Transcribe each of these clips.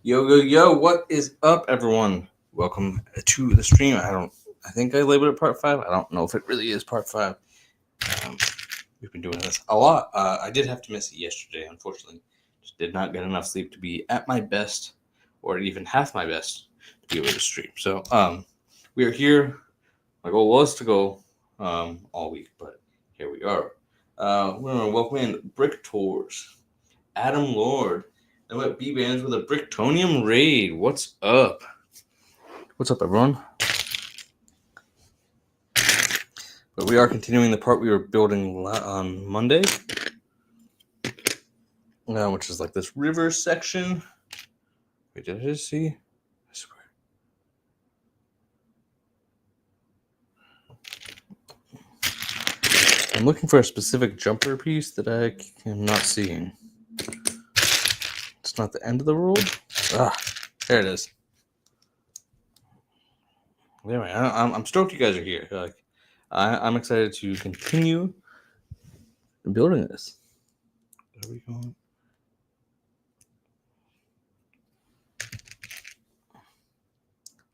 Yo, what is up, everyone? Welcome to the stream. I think I labeled it part 5. I don't know if it really is part 5. Um, we've been doing this a lot. I did have to miss it yesterday, unfortunately. Just did not get enough sleep to be at my best, or even half my best, to be able to stream. So, we are here. My goal was to go all week, but here we are. We're going to welcome in Brick Tours, Adam Lord, and what B Bands with a Bricktonium raid. What's up? What's up, everyone? But we are continuing the part we were building on Monday, which is like this river section. Wait, did I just see? I swear. I'm looking for a specific jumper piece that I am not seeing. It's not the end of the world. There it is. Anyway, I'm stoked you guys are here. I'm excited to continue building this. What are we going?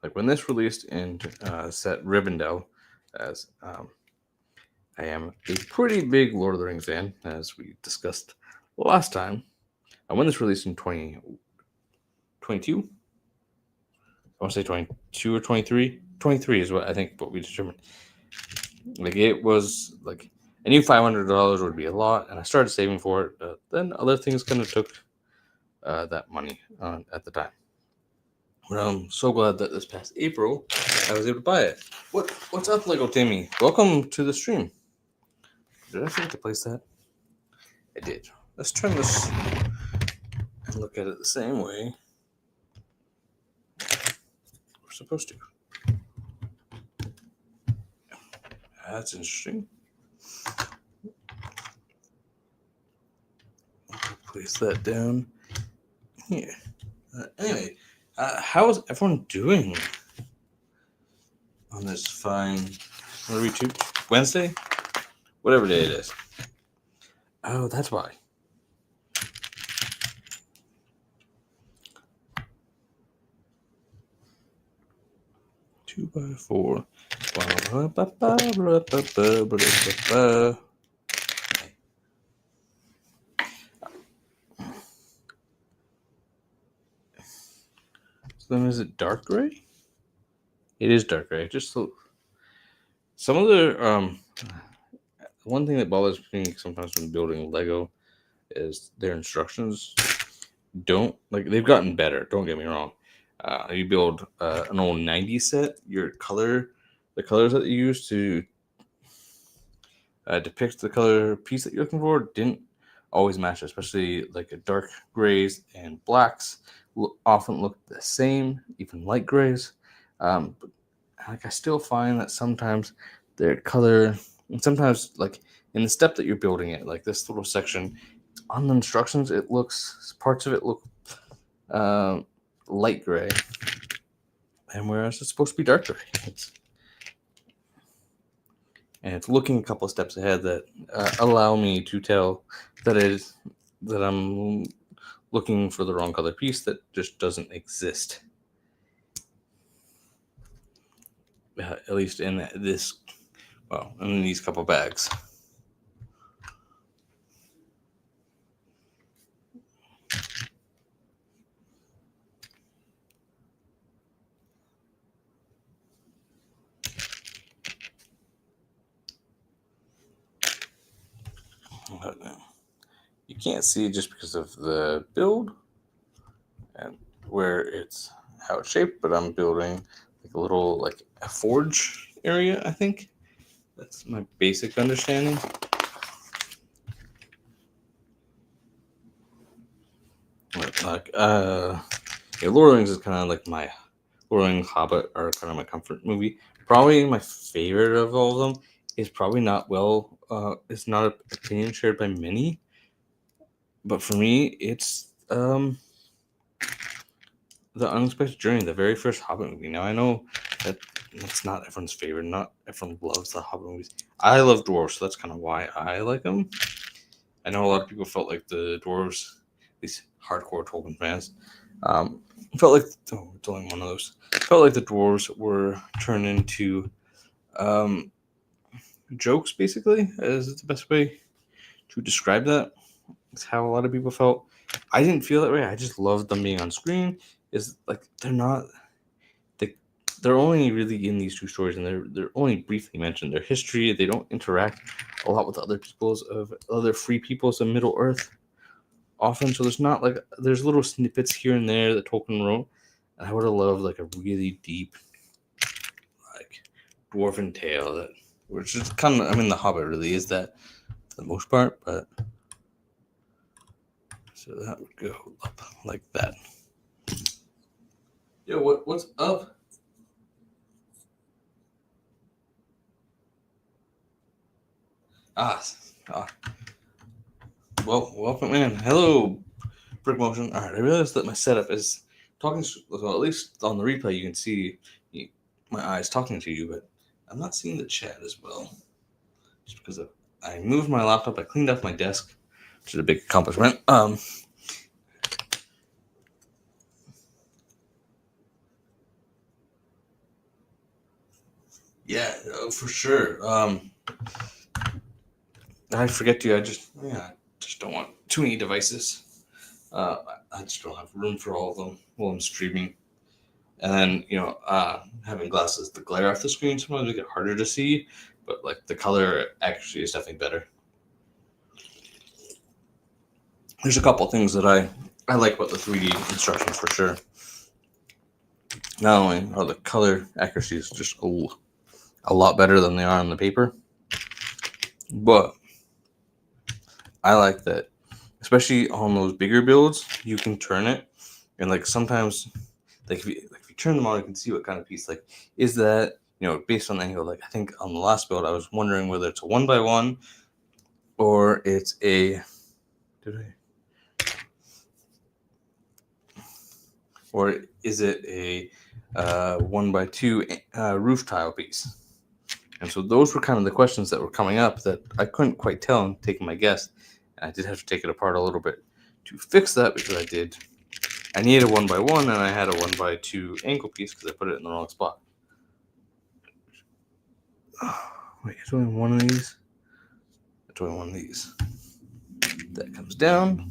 Like when this released and set Rivendell, as I am a pretty big Lord of the Rings fan, as we discussed last time. When this released in 2022, I want to say 22 or 23. 23 is what I think what we determined. Like it was like I knew $500 would be a lot, and I started saving for it. But then other things kind of took that money at the time. But I'm so glad that this past April I was able to buy it. What's up, Lego Timmy? Welcome to the stream. Did I forget to place that? I did. Let's turn this and look at it the same way we're supposed to. That's interesting. Place that down here. Anyway, how is everyone doing on this fine, what are we to? Wednesday? Whatever day it is. Oh, that's why. Two by four. Then is it dark gray? It is dark gray. Just some of the one thing that bothers me sometimes when building Lego is their instructions don't like they've gotten better. Don't get me wrong. You build an old '90s set, the colors that you use to depict the color piece that you're looking for didn't always match, especially like dark grays and blacks often look the same, even light grays. But like I still find that sometimes their color, and sometimes like in the step that you're building it, like this little section on the instructions, parts of it look light gray, and whereas it's supposed to be dark gray. It's looking a couple of steps ahead that allow me to tell that I'm looking for the wrong color piece that just doesn't exist. At least in in these couple bags. You can't see it just because of the build and how it's shaped, but I'm building like a little like a forge area, I think. That's my basic understanding. Like Lord of the Rings is kind of like my Lord of the Rings, Hobbit are kind of my comfort movie. Probably my favorite of all of them is probably not it's not an opinion shared by many, but for me it's The Unexpected Journey, the very first Hobbit movie. Now I know that that's not everyone's favorite. Not everyone loves the Hobbit movies. I love dwarves, so that's kind of why I like them. I know a lot of people felt like the dwarves, these hardcore Tolkien fans, Felt like it's only one of those. Felt like the dwarves were turned into jokes, basically, is the best way to describe that. It's how a lot of people felt. I didn't feel that way. I just loved them being on screen. Is like they're only really in these two stories, and they're only briefly mentioned. Their history, they don't interact a lot with other free peoples of Middle Earth often. So there's little snippets here and there that Tolkien wrote, and I would have loved like a really deep like dwarven tale that, which is kind of, I mean, The Hobbit really is that for the most part, but so that would go up like that. Yo, what's up? Ah, ah. Well, welcome in. Hello, Brick Motion. All right, I realized that my setup is talking. Well, at least on the replay, you can see my eyes talking to you, but I'm not seeing the chat as well. Just because I moved my laptop, I cleaned up my desk, which is a big accomplishment. Yeah, for sure. I forget to. I just don't want too many devices. I just don't have room for all of them while I'm streaming. And then having glasses, the glare off the screen sometimes make it harder to see, but like the color actually is definitely better. There's a couple things that I like about the 3D instructions for sure. Not only are the color accuracies just a lot better than they are on the paper, but I like that, especially on those bigger builds, you can turn it, and like sometimes, like if you turn them on, you can see what kind of piece. Like, is that based on the angle? Like I think on the last build, I was wondering whether it's a 1x1 or it's a or is it a 1x2 roof tile piece? And so those were kind of the questions that were coming up that I couldn't quite tell and taking my guess. And I did have to take it apart a little bit to fix that because I needed a 1x1 and I had a 1x2 ankle piece because I put it in the wrong spot. Oh, wait, it's only one of these? It's only one of these. That comes down.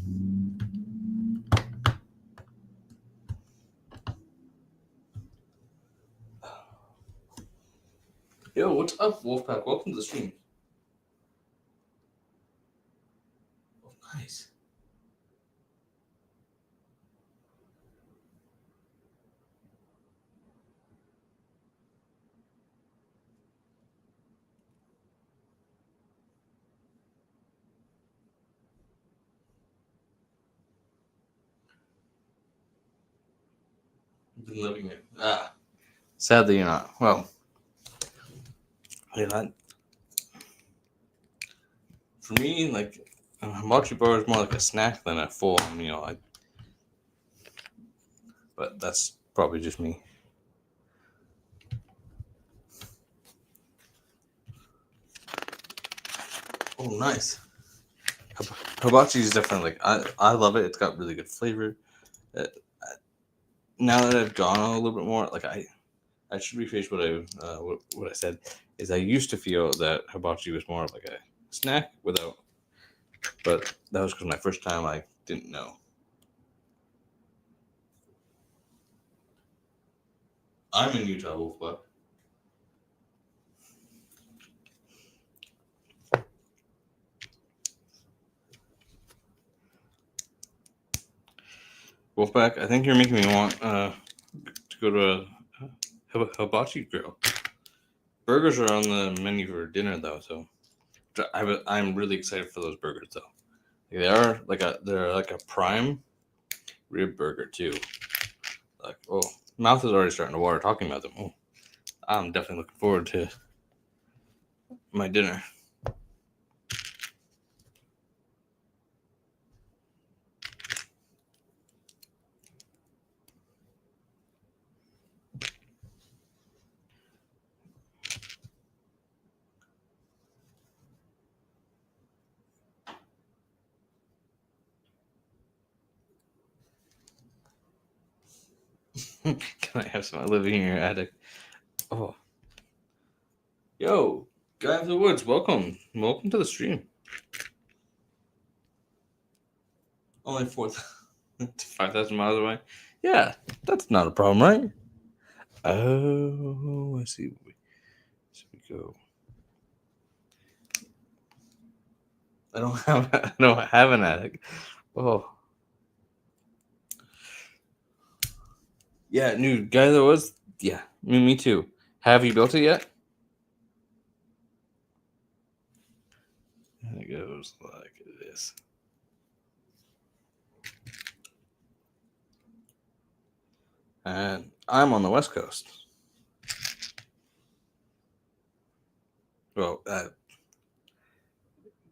Yo, what's up, Wolfpack? Welcome to the stream. Oh, nice. Been living it. Sadly, you're not. Well, for me, like a hibachi bar is more like a snack than a full meal. But that's probably just me. Oh, nice. Hibachi is definitely I love it. It's got really good flavor. Now that I've gone on a little bit more, like I should rephrase what I said. Is I used to feel that hibachi was more of like a snack but that was because my first time I didn't know. I'm in Utah, Wolfbuck. Wolfpack, I think you're making me want to go to a hibachi grill. Burgers are on the menu for dinner though, so I'm really excited for those burgers though. They're like a prime rib burger too. Like, oh, mouth is already starting to water talking about them. Oh, I'm definitely looking forward to my dinner. Can I have some living in your attic? Oh. Yo, Guy of the Woods, welcome. Welcome to the stream. Only 5,000 miles away? Yeah, that's not a problem, right? Oh, let's see. So we go. I don't have an attic. Oh. Yeah, new Guy of the Woods. Yeah, me too. Have you built it yet? And it goes like this. And I'm on the West Coast. Well,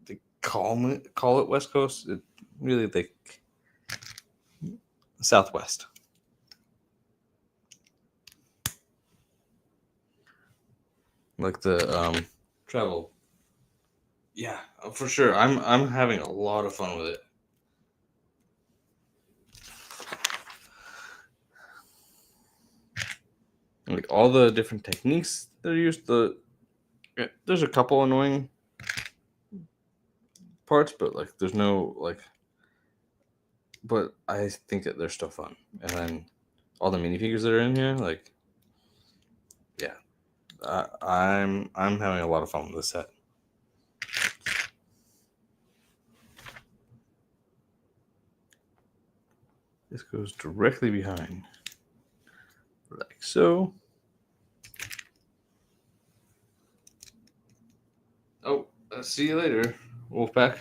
they call it West Coast. It really they Southwest. Like the travel. Yeah, for sure. I'm having a lot of fun with it. Like all the different techniques that are used. There's a couple annoying parts, but like there's no like. But I think that they're still fun, and then all the minifigures that are in here, like, yeah, I'm having a lot of fun with this set. This goes directly behind, like so. Oh, see you later, Wolfpack.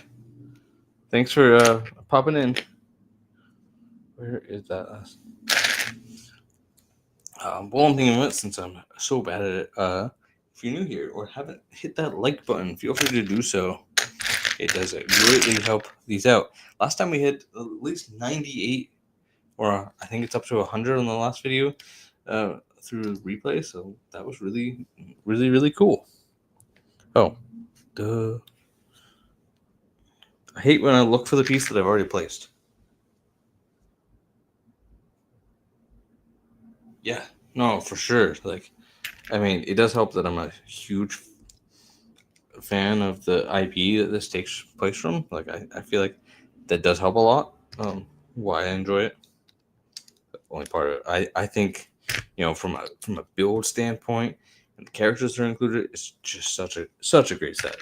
Thanks for popping in. Where is that last? Well, I'm thinking of it since I'm so bad at it. If you're new here or haven't hit that like button, feel free to do so. It does greatly help these out. Last time we hit at least 98, or I think it's up to 100 on the last video through replay. So that was really, really, really cool. Oh, duh. I hate when I look for the piece that I've already placed. Yeah, no, for sure. Like, I mean, it does help that I'm a huge fan of the IP that this takes place from. Like, I feel like that does help a lot. Why I enjoy it. The only part of it, I think, from a build standpoint, and the characters that are included, it's just such a great set.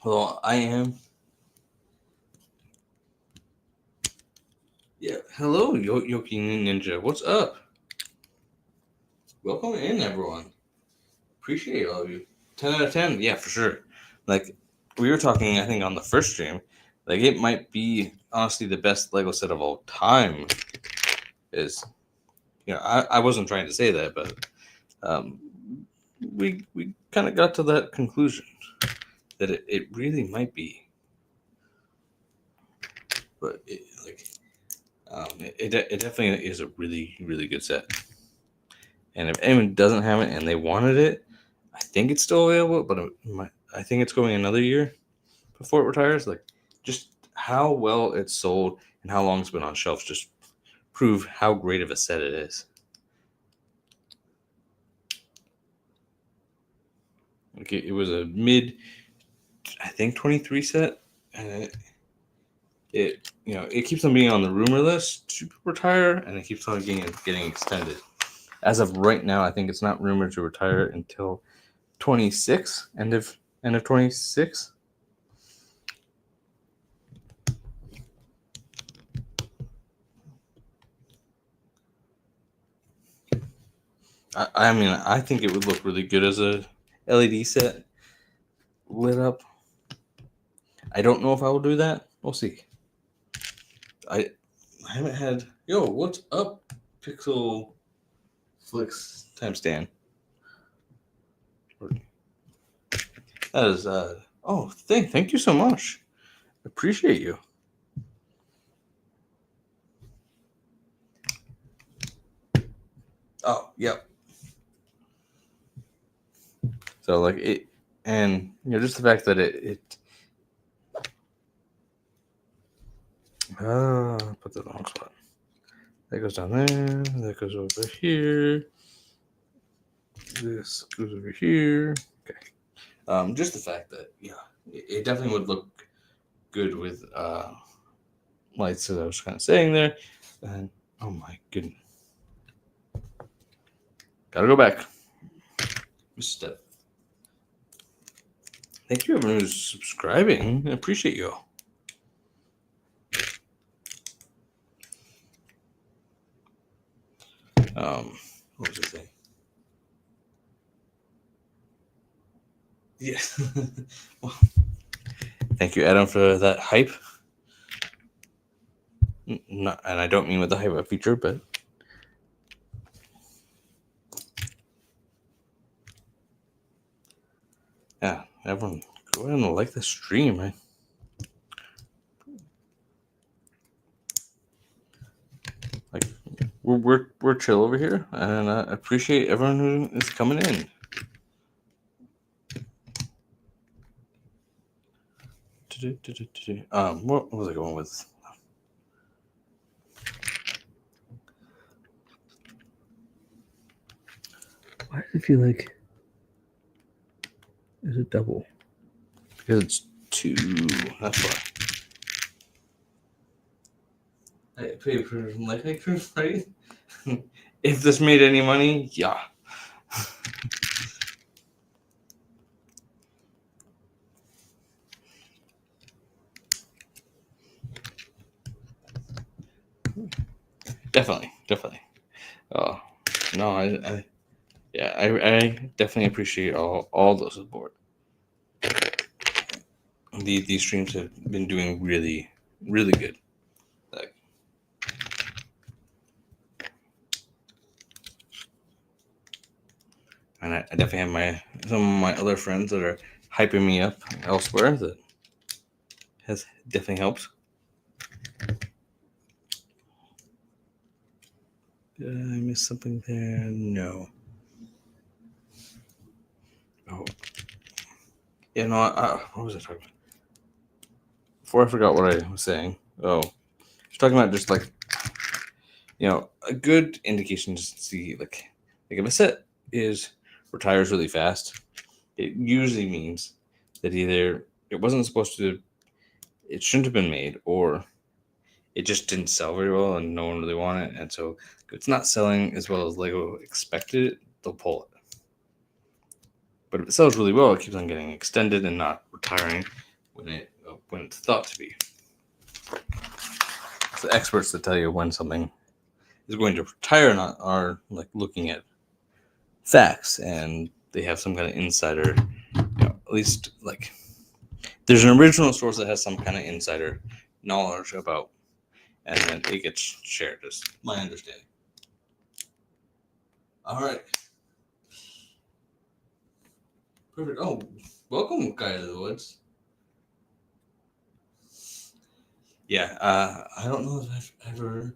Well, I am. Yeah, hello, Yoki Ninja. What's up? Welcome in, everyone. Appreciate all of you. 10 out of 10. Yeah, for sure. Like, we were talking, I think, on the first stream. Like, it might be, honestly, the best Lego set of all time. Is, I wasn't trying to say that, but we kind of got to that conclusion that it really might be. But, it definitely is a really, really good set. And if anyone doesn't have it and they wanted it, I think it's still available, but I think it's going another year before it retires. Like, just how well it's sold and how long it's been on shelves just prove how great of a set it is. Like, it was a mid, I think, 23 set, and it keeps on being on the rumor list to retire, and it keeps on getting extended. As of right now, I think it's not rumored to retire until 26, end of 26. I mean, I think it would look really good as a LED set lit up. I don't know if I will do that. We'll see. I haven't had. Yo, what's up, Pixel Flicks times Dan? That is. Oh, thank you so much. Appreciate you. Oh, yep. So like it, and just the fact that Put the wrong spot. That goes down there. That goes over here. This goes over here. Okay. Just the fact that it definitely would look good with lights that I was kind of saying there. And oh my goodness, gotta go back. Step. Thank you everyone who's subscribing. I appreciate you all. What was I saying? Yeah. Well, thank you, Adam, for that hype. Not, and I don't mean with the hype of feature, but yeah, everyone go ahead and like the stream. Right? Like we're chill over here, and I appreciate everyone who is coming in. What was I going with? Why does it feel like there's a double? Because it's 2. That's why. I pay for life actors, right? If this made any money, yeah. Definitely. No, I definitely appreciate all the support. These streams have been doing really, really good. Like, and I definitely have some of my other friends that are hyping me up elsewhere. That has definitely helped. Did I miss something there? No. Oh. Yeah, no, what was I talking about? Before I forgot what I was saying. Oh, just talking about just like, a good indication to see like if a set retires really fast, it usually means that either it wasn't supposed to, it shouldn't have been made, or it just didn't sell very well and no one really wanted it. And so if it's not selling as well as Lego expected it, they'll pull it. But if it sells really well, it keeps on getting extended and not retiring when it's thought to be. It's the experts that tell you when something is going to retire or not are like looking at facts, and they have some kind of insider, at least like there's an original source that has some kind of insider knowledge about, and then it gets shared, is my understanding. All right. Perfect. Oh, welcome, Guy of the Woods. Yeah, I don't know if I've ever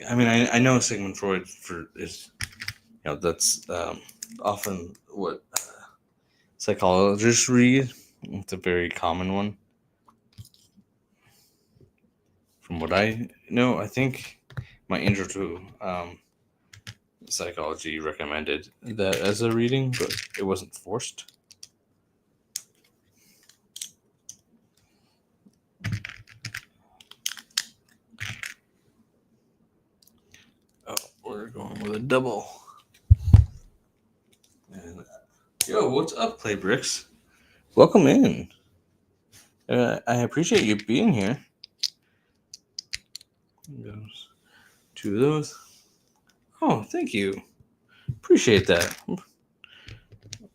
I know Sigmund Freud is that's often what psychologists read. It's a very common one. From what I know, I think my intro to psychology recommended that as a reading, but it wasn't forced. Oh, we're going with a double. And yo, what's up, Playbricks? Welcome in. I appreciate you being here. Goes 2 of those. Oh, thank you. Appreciate that.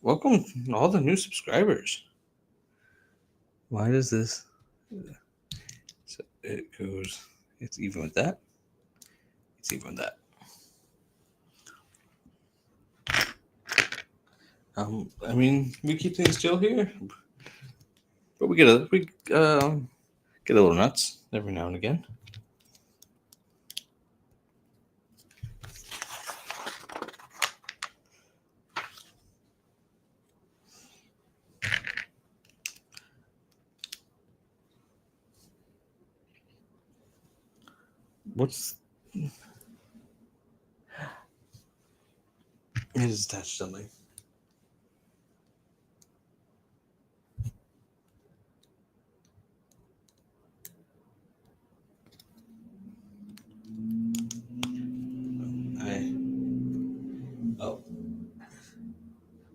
Welcome all the new subscribers. Why does this? So it goes. It's even with that. It's even with that. We keep things chill here, but we get a little nuts every now and again. What's... It is attached to something.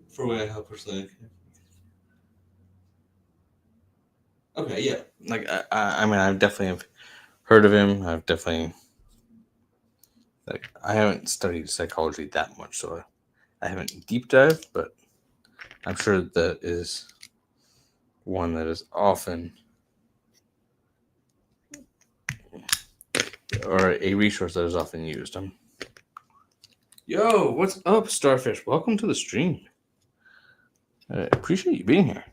For what I personally. Okay, yeah. Like I mean, I've definitely have heard of him. I've definitely, like, I haven't studied psychology that much, so I haven't deep dived, but I'm sure that is one that is often, or a resource that is often used. Yo, what's up, Starfish? Welcome to the stream. I appreciate you being here.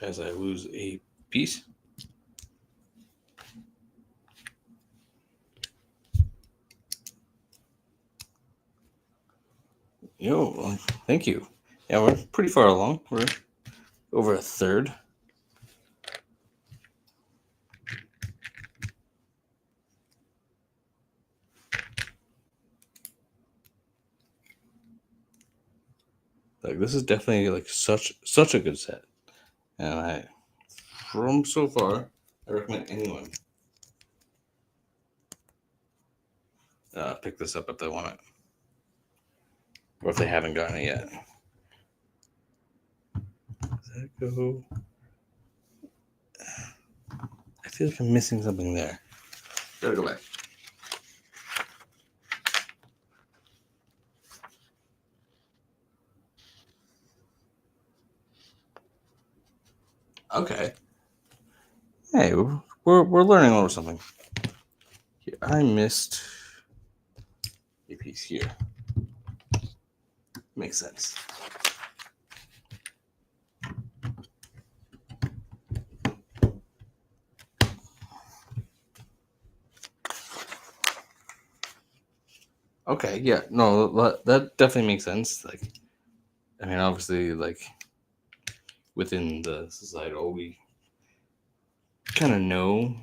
As I lose a piece. Yo, thank you. Yeah, we're pretty far along. We're over a third. Like, this is definitely like such a good set, and from so far, I recommend anyone pick this up if they want it, or if they haven't gotten it yet. Does that go? I feel like I'm missing something there. Gotta go back. Okay. Hey, we're learning a little something. Here, I missed a piece here. Makes sense. Okay, yeah, no, that definitely makes sense. Like, I mean, obviously, like, within the societal, we kind of know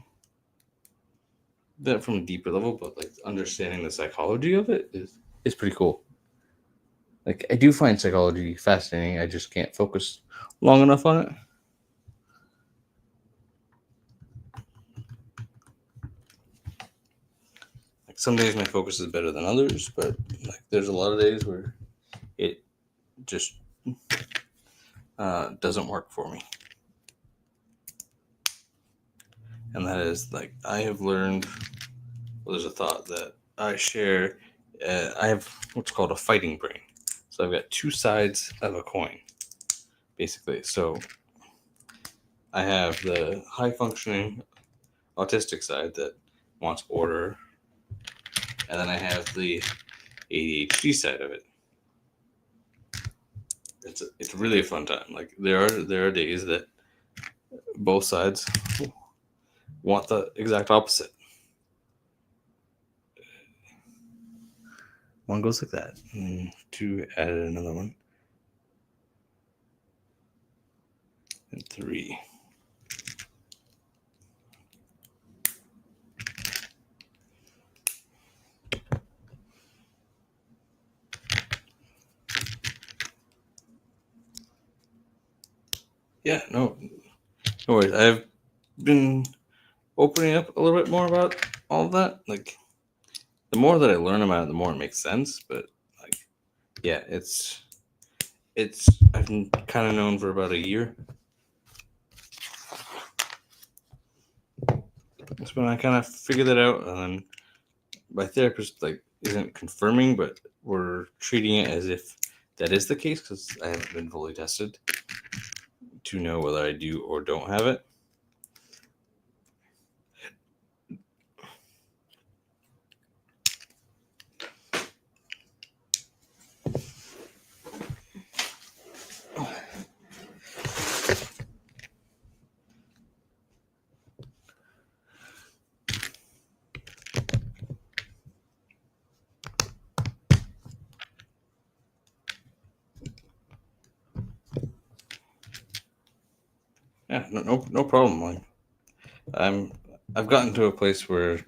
that from a deeper level, but like understanding the psychology of it is pretty cool. Like, I do find psychology fascinating. I just can't focus long enough on it. Like, some days my focus is better than others, but like there's a lot of days where it just doesn't work for me. And that is, like, I have learned, well, there's a thought that I share. I have what's called a fighting brain. So I've got two sides of a coin, basically. So I have the high functioning autistic side that wants order, and then I have the ADHD side of it. It's really a fun time. Like, there are days that both sides want the exact opposite. One goes like that. And two, added another one. And three. Yeah, no worries. I've been opening up a little bit more about all of that. Like, the more that I learn about it, the more it makes sense. But like, yeah, it's I've been kind of known for about a year. That's when I kind of figured that out, and then my therapist like isn't confirming, but we're treating it as if that is the case because I haven't been fully tested to know whether I do or don't have it. Yeah, no problem. Like, I've gotten to a place where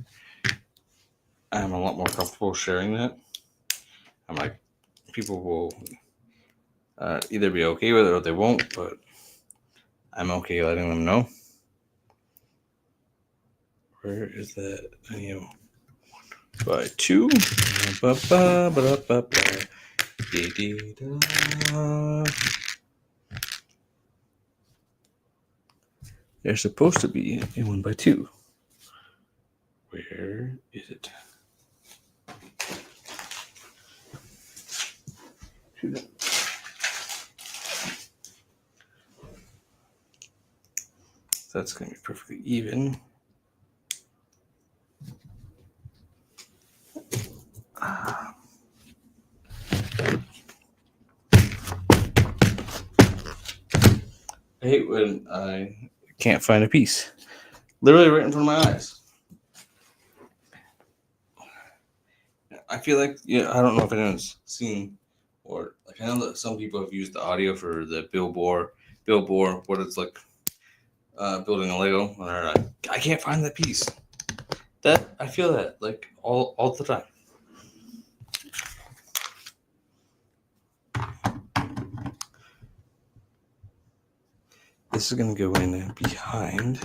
I'm a lot more comfortable sharing that. I'm like, people will either be okay with it or they won't, but I'm okay letting them know. Where is that? By 2. There's supposed to be a 1 by 2. Where is it? That's going to be perfectly even. I hate when I can't find a piece. Literally right in front of my eyes. I feel like, I don't know if anyone's seen, or like I know that some people have used the audio for the Bill Bohr, what it's like building a Lego, and they're like, I can't find that piece. That I feel that like all the time. This is gonna go in behind.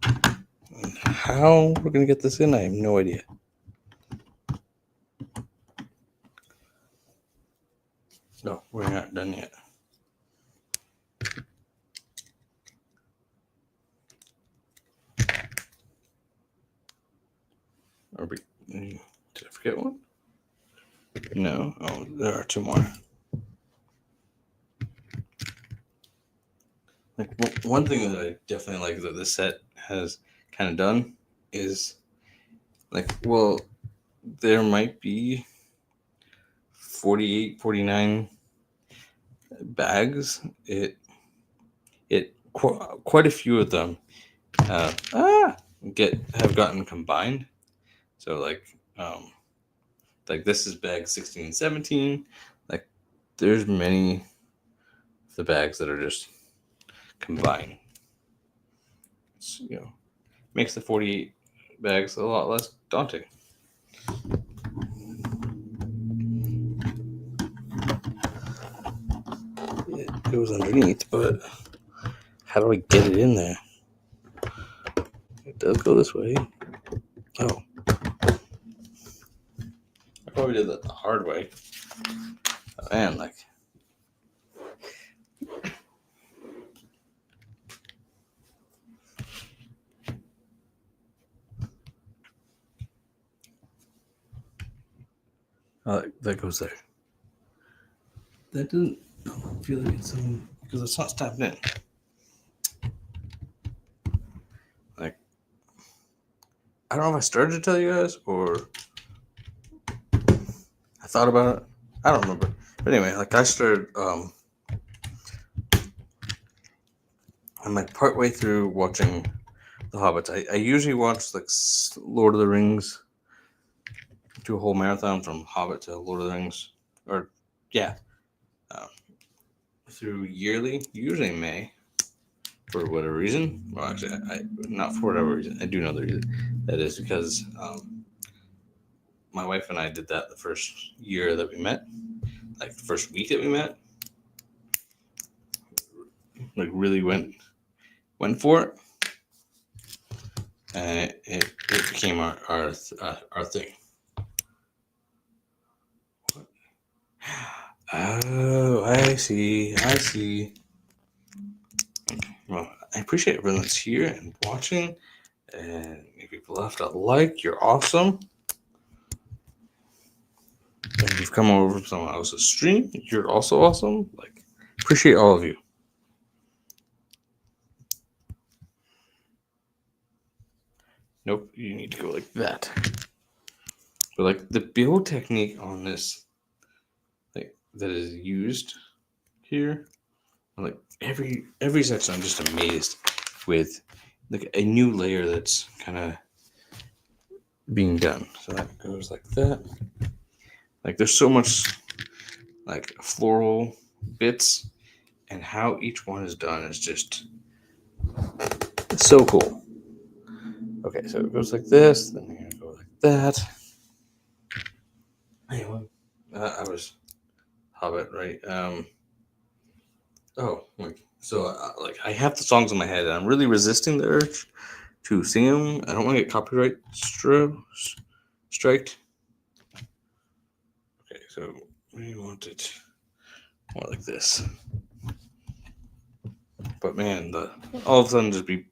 And how we're gonna get this in, I have no idea. No, we're not done yet. Did I forget one? No. Oh, there are 2 more. Like one thing that I definitely like that this set has kind of done is like, well, there might be 48, 49 bags. Quite a few of them have gotten combined. So like this is bag 16 and 17. Like there's many of the bags that are just combined. It's, makes the 48 bags a lot less daunting. It goes underneath, but how do I get it in there? It does go this way. Oh. I probably did that the hard way. Oh, man, like. That goes there. That doesn't feel like it's because it's not stamped in. Like, I don't know if I started to tell you guys or I thought about it. I don't remember. But anyway, like I started, I'm like partway through watching The Hobbit. I usually watch like Lord of the Rings, do a whole marathon from Hobbit to Lord of the Rings, or yeah, through yearly, usually May, for whatever reason. Well, actually, I not for whatever reason. I do know the reason. That is because my wife and I did that the first year that we met, like the first week that we met. Like really went for it, and it became our thing. Oh, I see. Well, I appreciate everyone that's here and watching, and if you've left a like, you're awesome. And if you've come over from someone else's stream, you're also awesome. Like, appreciate all of you. Nope, you need to go like that. But like the build technique on this, like that is used here, like every section, I'm just amazed with like a new layer that's kind of being done. So that goes like that. Like there's so much like floral bits And how each one is done is just so cool. Okay, so it goes like this, then you're gonna go like that. Anyway, I was Hobbit, right? So I have the songs in my head, and I'm really resisting the urge to sing them. I don't want to get copyright striked. Okay, so we want it more like this. But man, all of a sudden just be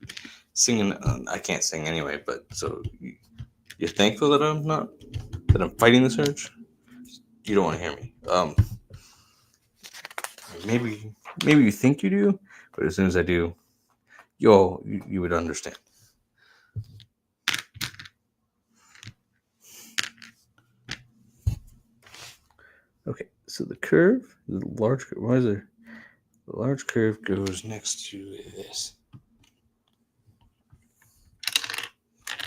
singing. I can't sing anyway, but so you're thankful that I'm fighting this urge. You don't want to hear me. Maybe you think you do, but as soon as I do, you would understand. Okay, so the large curve. Why is there? The large curve goes next to this.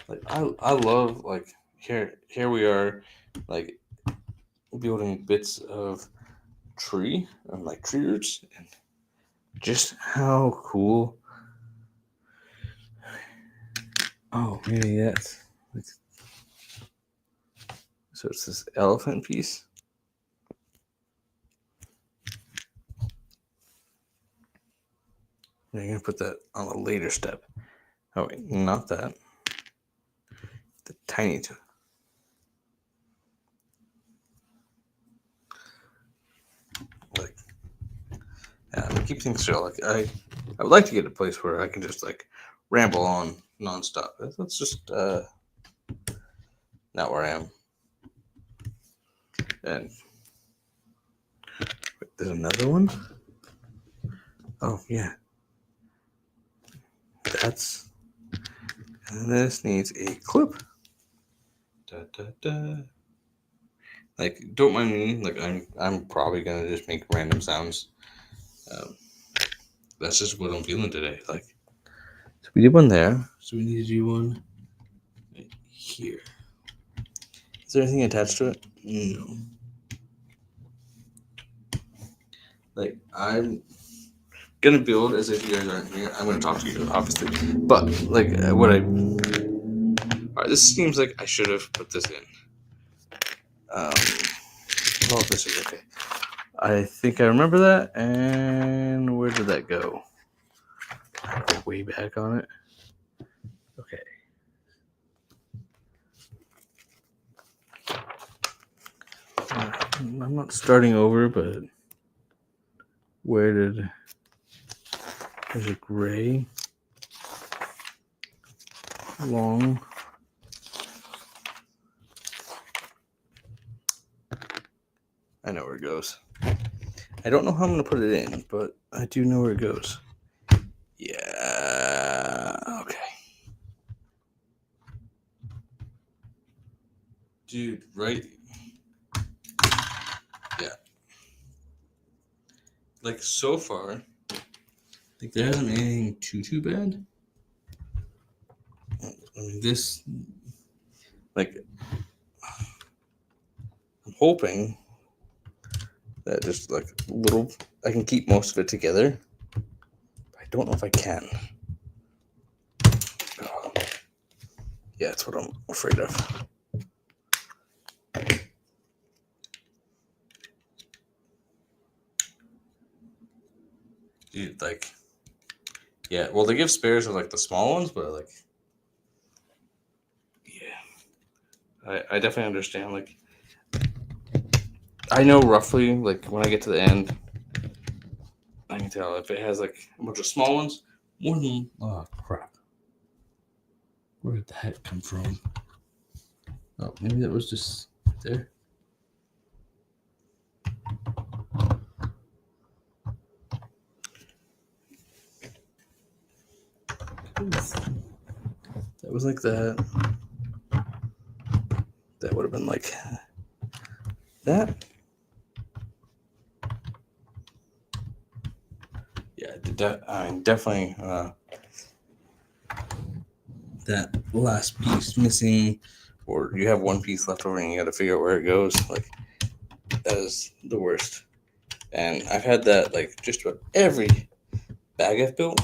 Like I love like here we are, like building bits of tree and like tree roots, and just how cool. Oh, maybe that's so it's this elephant piece. You're gonna put that on a later step. Oh wait, not that. The tiny two. Like, yeah, I keep things chill. Like I would like to get a place where I can just like ramble on nonstop. That's just not where I am. And wait, there's another one. Oh yeah, and this needs a clip. Da, da, da. Like, don't mind me. Like, I'm probably gonna just make random sounds. That's just what I'm feeling today. Like, so we did one there. So we need to do one right here. Is there anything attached to it? No. Like, I'm gonna build as if you guys aren't here. I'm gonna talk to you, obviously. But like, all right, this seems like I should have put this in. Oh, this is okay. I think I remember that. And where did that go? I go way back on it. Okay. I'm not starting over, but there's a gray, long. I know where it goes. I don't know how I'm going to put it in, but I do know where it goes. Yeah, okay. Dude, right? Yeah. Like, so far, like, there hasn't been anything too bad. I mean, this, like, I'm hoping that just, like, I can keep most of it together. I don't know if I can. Oh. Yeah, that's what I'm afraid of. Dude, like, yeah, well, they give spares of like the small ones, but like, yeah, I definitely understand. Like, I know roughly, like, when I get to the end, I can tell if it has like a bunch of small ones, more than, oh crap, where did that come from? Oh, maybe that was just there. That was like that. That would have been like that. Yeah, I mean, definitely that last piece missing, or you have one piece left over and you got to figure out where it goes. Like, that is the worst. And I've had that like just about every bag I've built.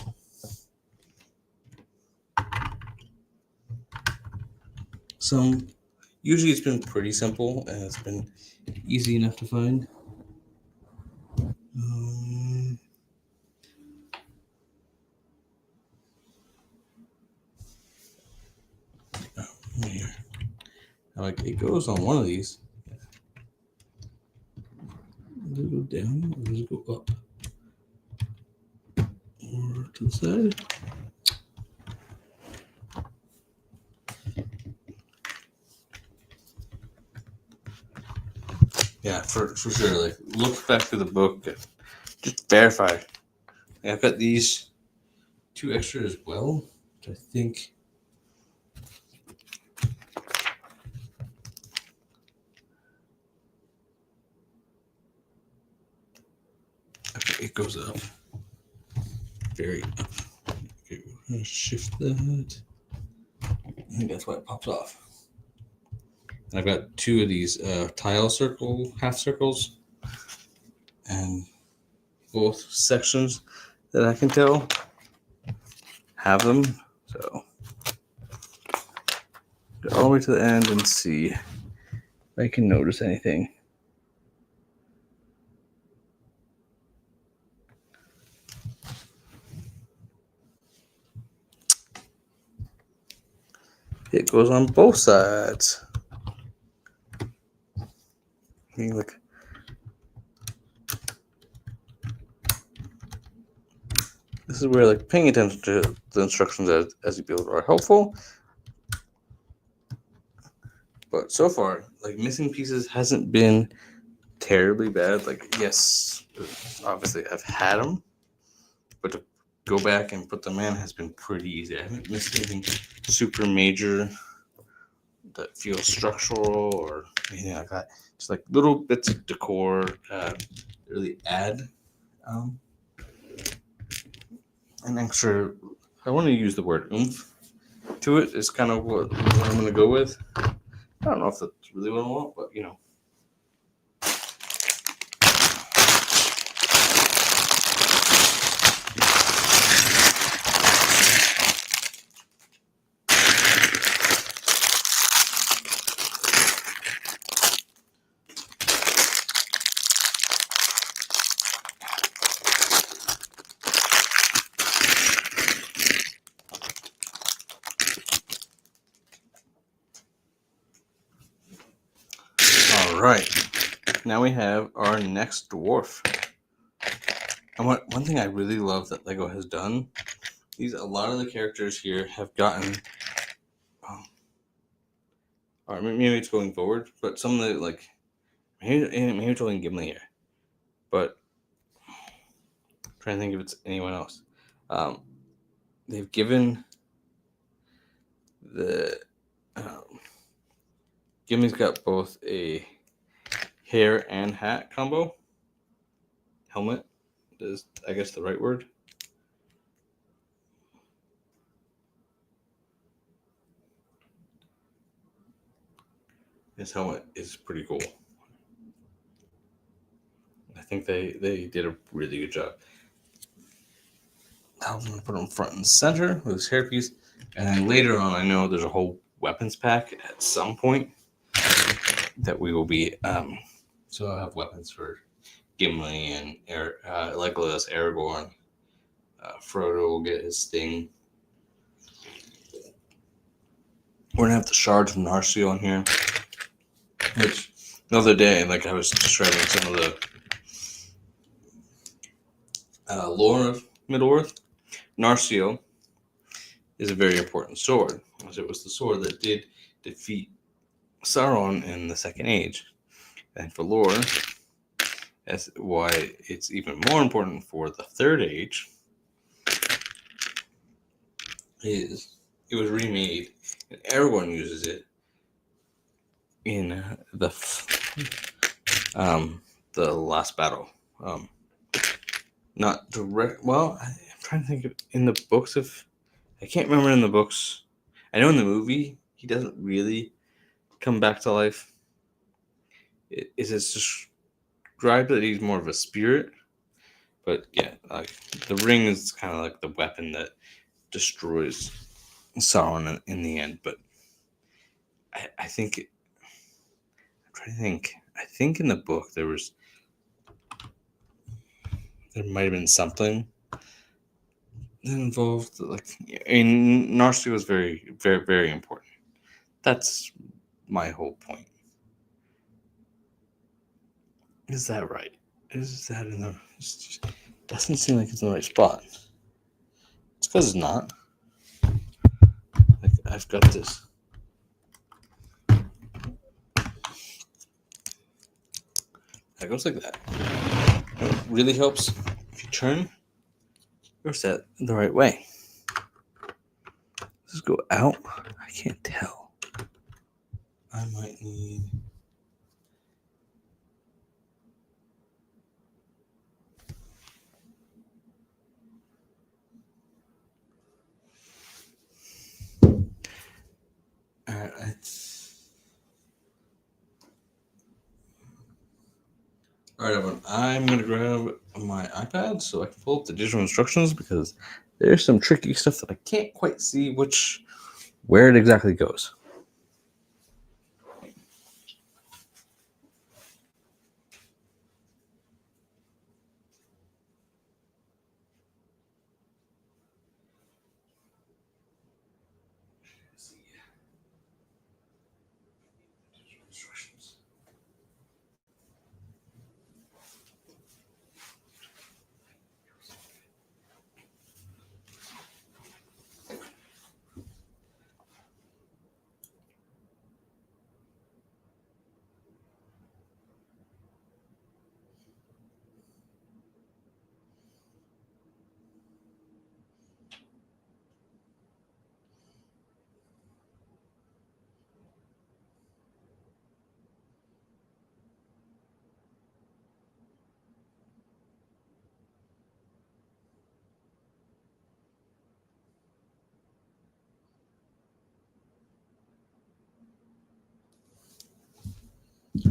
Usually it's been pretty simple and it's been easy enough to find. Here. Like it goes on one of these. Does it go down or does it go up? Or to the side? Yeah, for sure. Like look back through the book and just verify. I've got these 2 extra as well, which I think it goes up. Very up. Okay, we're gonna shift that. I think that's why it pops off. And I've got 2 of these tile circle half circles, and both sections that I can tell have them. So go all the way to the end and see if I can notice anything. It goes on both sides. I mean, look. This is where like paying attention to the instructions as you build are helpful. But so far, like missing pieces hasn't been terribly bad. Like yes, obviously I've had them, but to go back and put them in has been pretty easy. I haven't missed anything super major that feels structural or anything like that. Just like little bits of decor really add an extra. I want to use the word oomph to it. Is kind of what I'm going to go with. I don't know if that's really what I want, but you know. All right, now we have our next dwarf. And one thing I really love that Lego has done, a lot of the characters here have gotten, or maybe it's going forward, but some of the like, maybe it's only Gimli here, but I'm trying to think if it's anyone else. They've given the Gimli's got both a hair and hat combo. Helmet is, I guess, the right word. This helmet is pretty cool. I think they did a really good job. I'm going to put him front and center with his hairpiece. And then later on, I know there's a whole weapons pack at some point that we will be... so I'll have weapons for Gimli and Legolas, Aragorn. Frodo will get his thing. We're going to have the shards of Narsil on here. Which, the other day, like I was describing some of the lore of Middle-earth, Narsil is a very important sword, as it was the sword that did defeat Sauron in the Second Age. And for lore, that's why it's even more important for the Third Age, is it was remade, and Aragorn uses it in the last battle. Not direct. Well, I'm trying to think of in the books of. I can't remember in the books. I know in the movie he doesn't really come back to life. It's just describe that he's more of a spirit. But yeah, like the ring is kind of like the weapon that destroys Sauron in the end. But I think I'm trying to think. I think in the book there might have been something that involved, like, I mean, Narsi was very, very, very important. That's my whole point. Is that right? Is that in the? It doesn't seem like it's in the right spot. It's because it's not. Like, I've got this. That goes like that. It really helps if you turn your set the right way. Does this go out? I can't tell. I might need. Alright, everyone, I'm going to grab my iPad so I can pull up the digital instructions, because there's some tricky stuff that I can't quite see where it exactly goes.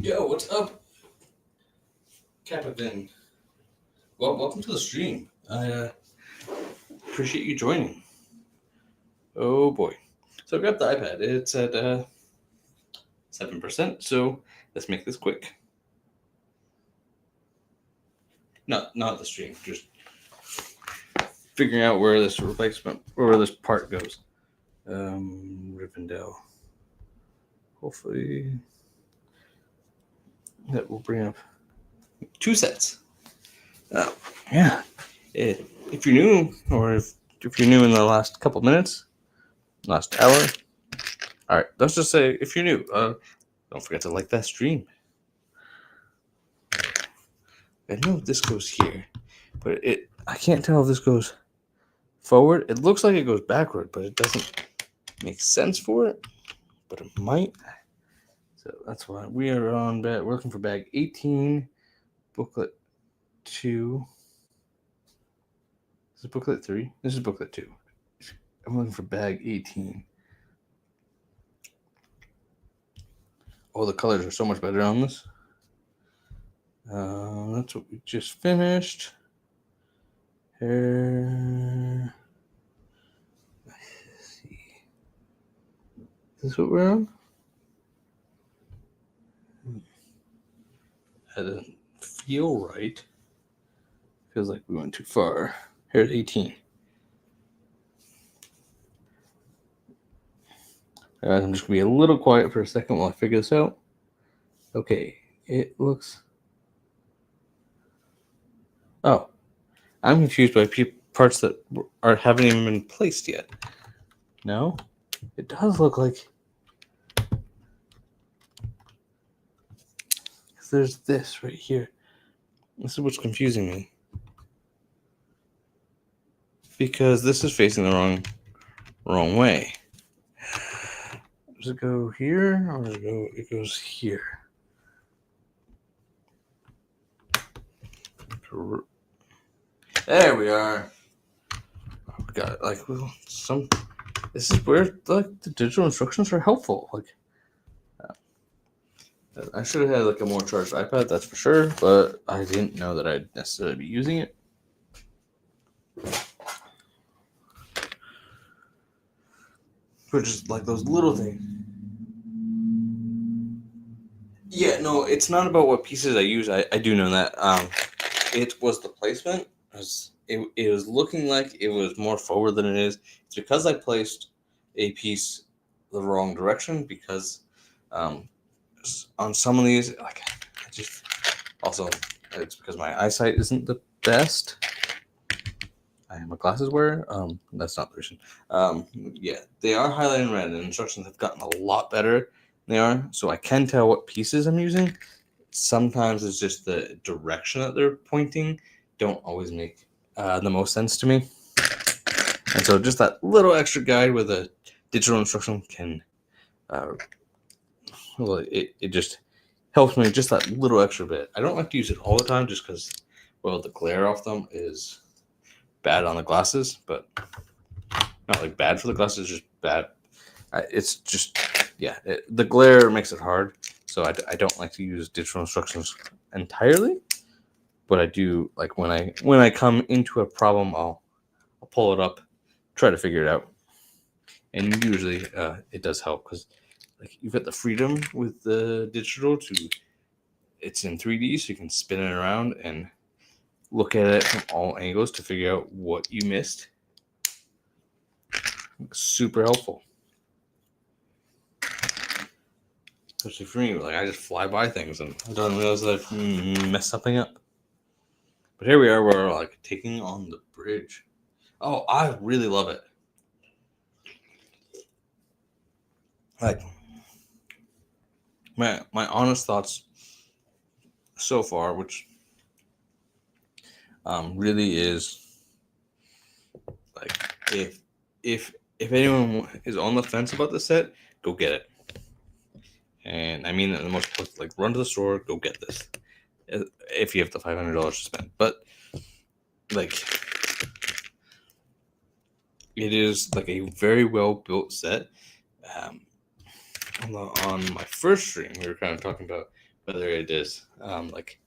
Yo, what's up, Captain? Well, welcome to the stream. I appreciate you joining. Oh boy. So I grabbed the iPad. It's at 7%, so let's make this quick. Not the stream, just figuring out where this replacement, or where this part goes. Rivendell. Hopefully that will bring up 2 sets. Yeah. If you're new, or if you're new in the last couple minutes, last hour, all right, let's just say if you're new, don't forget to like that stream. I know this goes here, but I can't tell if this goes forward. It looks like it goes backward, but it doesn't make sense for it, but it might. So that's why we are on we're looking for bag 18, booklet 2. This is booklet 3. This is booklet 2. I'm looking for bag 18. Oh, the colors are so much better on this. That's what we just finished. Here. Let's see. Is this what we're on? That doesn't feel right. Feels like we went too far. Here's 18. I'm just going to be a little quiet for a second while I figure this out. Okay, it looks... Oh, I'm confused by parts that haven't even been placed yet. No? It does look like... There's this right here. This is what's confusing me. Because this is facing the wrong way. Does it go here, or it goes here? There we are. We got it. Like, this is where, like, the digital instructions are helpful. Like, I should have had like a more charged iPad, that's for sure, but I didn't know that I'd necessarily be using it. For just like those little things. Yeah, no, it's not about what pieces I use. I do know that. It was the placement. It was looking like it was more forward than it is. It's because I placed a piece the wrong direction, because on some of these, like, I just also, it's because my eyesight isn't the best. I am a glasses wearer. That's not the reason. Yeah, they are highlighted in red, and instructions have gotten a lot better than they are, so I can tell what pieces I'm using. Sometimes it's just the direction that they're pointing don't always make the most sense to me. And so just that little extra guide with a digital instruction can, well, it just helps me just that little extra bit. I don't like to use it all the time just because, well, the glare off them is bad on the glasses, but not like bad for the glasses, just bad. It's just, yeah, the glare makes it hard. So I don't like to use digital instructions entirely, but I do like when I come into a problem, I'll pull it up, try to figure it out, and usually it does help because like you've got the freedom with the digital to, it's in 3D, so you can spin it around and look at it from all angles to figure out what you missed. Super helpful. Especially for me, like I just fly by things and I don't realize that I messed something up. But here we are, we're like taking on the bridge. Oh, I really love it. Like my honest thoughts so far, which really is like if anyone is on the fence about the set, go get it. And I mean that in the most, like, run to the store, go get this if you have the $500 to spend. But like, it is like a very well built set. On my first stream, we were kind of talking about whether it is like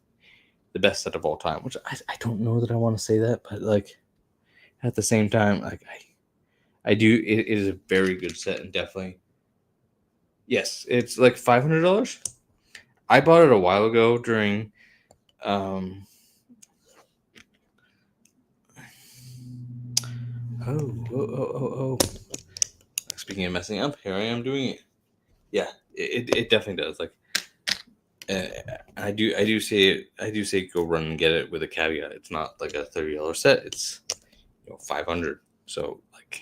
the best set of all time, which I don't know that I want to say that, but like at the same time, like I do. It is a very good set, and definitely, yes, it's like $500. I bought it a while ago during oh. Speaking of messing up, here I am doing it. Yeah, it definitely does. Like, I do say go run and get it with a caveat. It's not like a $30 set. It's $500. So like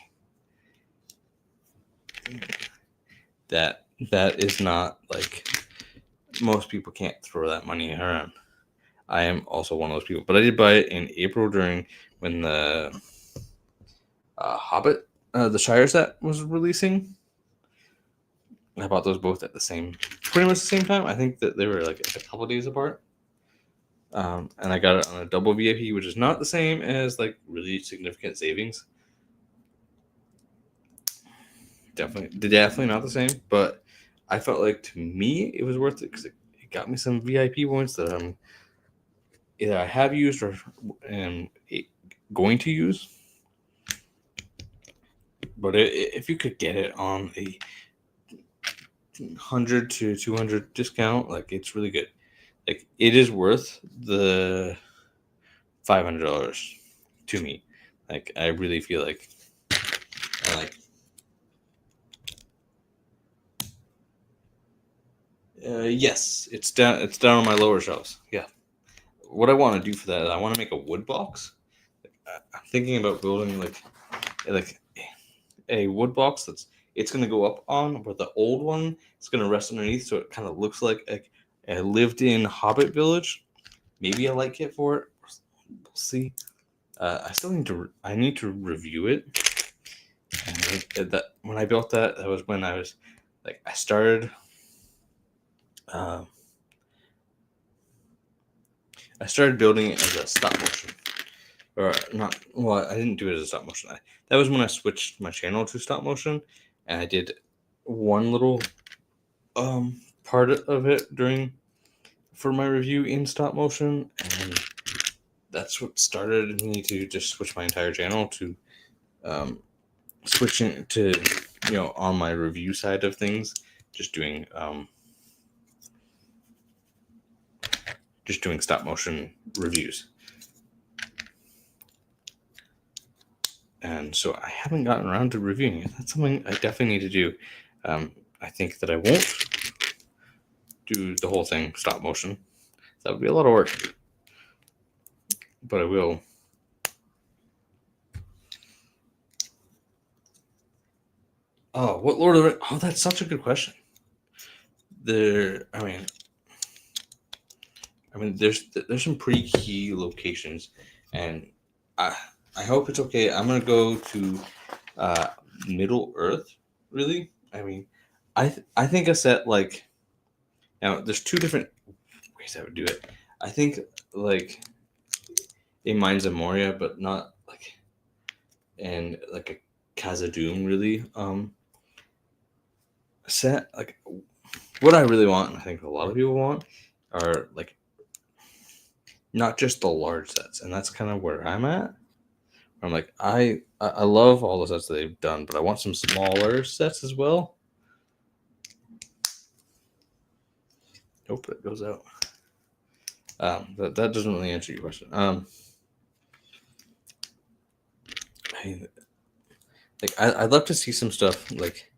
that is not like, most people can't throw that money around. I am also one of those people, but I did buy it in April when the Hobbit, the Shire set was releasing. I bought those both at pretty much the same time. I think that they were like a couple days apart. And I got it on a double VIP, which is not the same as like really significant savings. Definitely not the same, but I felt like to me it was worth it because it got me some VIP points that either I have used or am going to use. But if you could get it on a 100 to 200 discount, like, it's really good. Like, it is worth the $500 to me. Like, I really feel like yes, it's down on my lower shelves. Yeah. What I want to do for that is I want to make a wood box. I'm thinking about building like a wood box it's going to go up on, but the old one is going to rest underneath, so it kind of looks like a lived-in Hobbit village. Maybe a light kit for it. We'll see. I need to review it. And that when I built that was when I was like, I started. I started building it as a stop motion, or not. Well, I didn't do it as a stop motion. That was when I switched my channel to stop motion, and I did one little part of it for my review in stop motion, and that's what started me to just switch my entire channel to switching to, on my review side of things, just doing stop motion reviews. And so I haven't gotten around to reviewing it. That's something I definitely need to do. I think that I won't do the whole thing stop motion. That would be a lot of work. But I will. Oh, what Lord of the Rings? Oh, that's such a good question. There's some pretty key locations, and I hope it's okay. I'm gonna go to Middle Earth. Really, I think a set like, now there's two different ways I would do it. I think like in Mines of Moria, but not like in like a Khazad-dûm really set. Like what I really want, and I think a lot of people want, are like not just the large sets, and that's kind of where I'm at. I'm like, I love all the sets that they've done, but I want some smaller sets as well. Nope, it goes out. That doesn't really answer your question. I'd love to see some stuff like,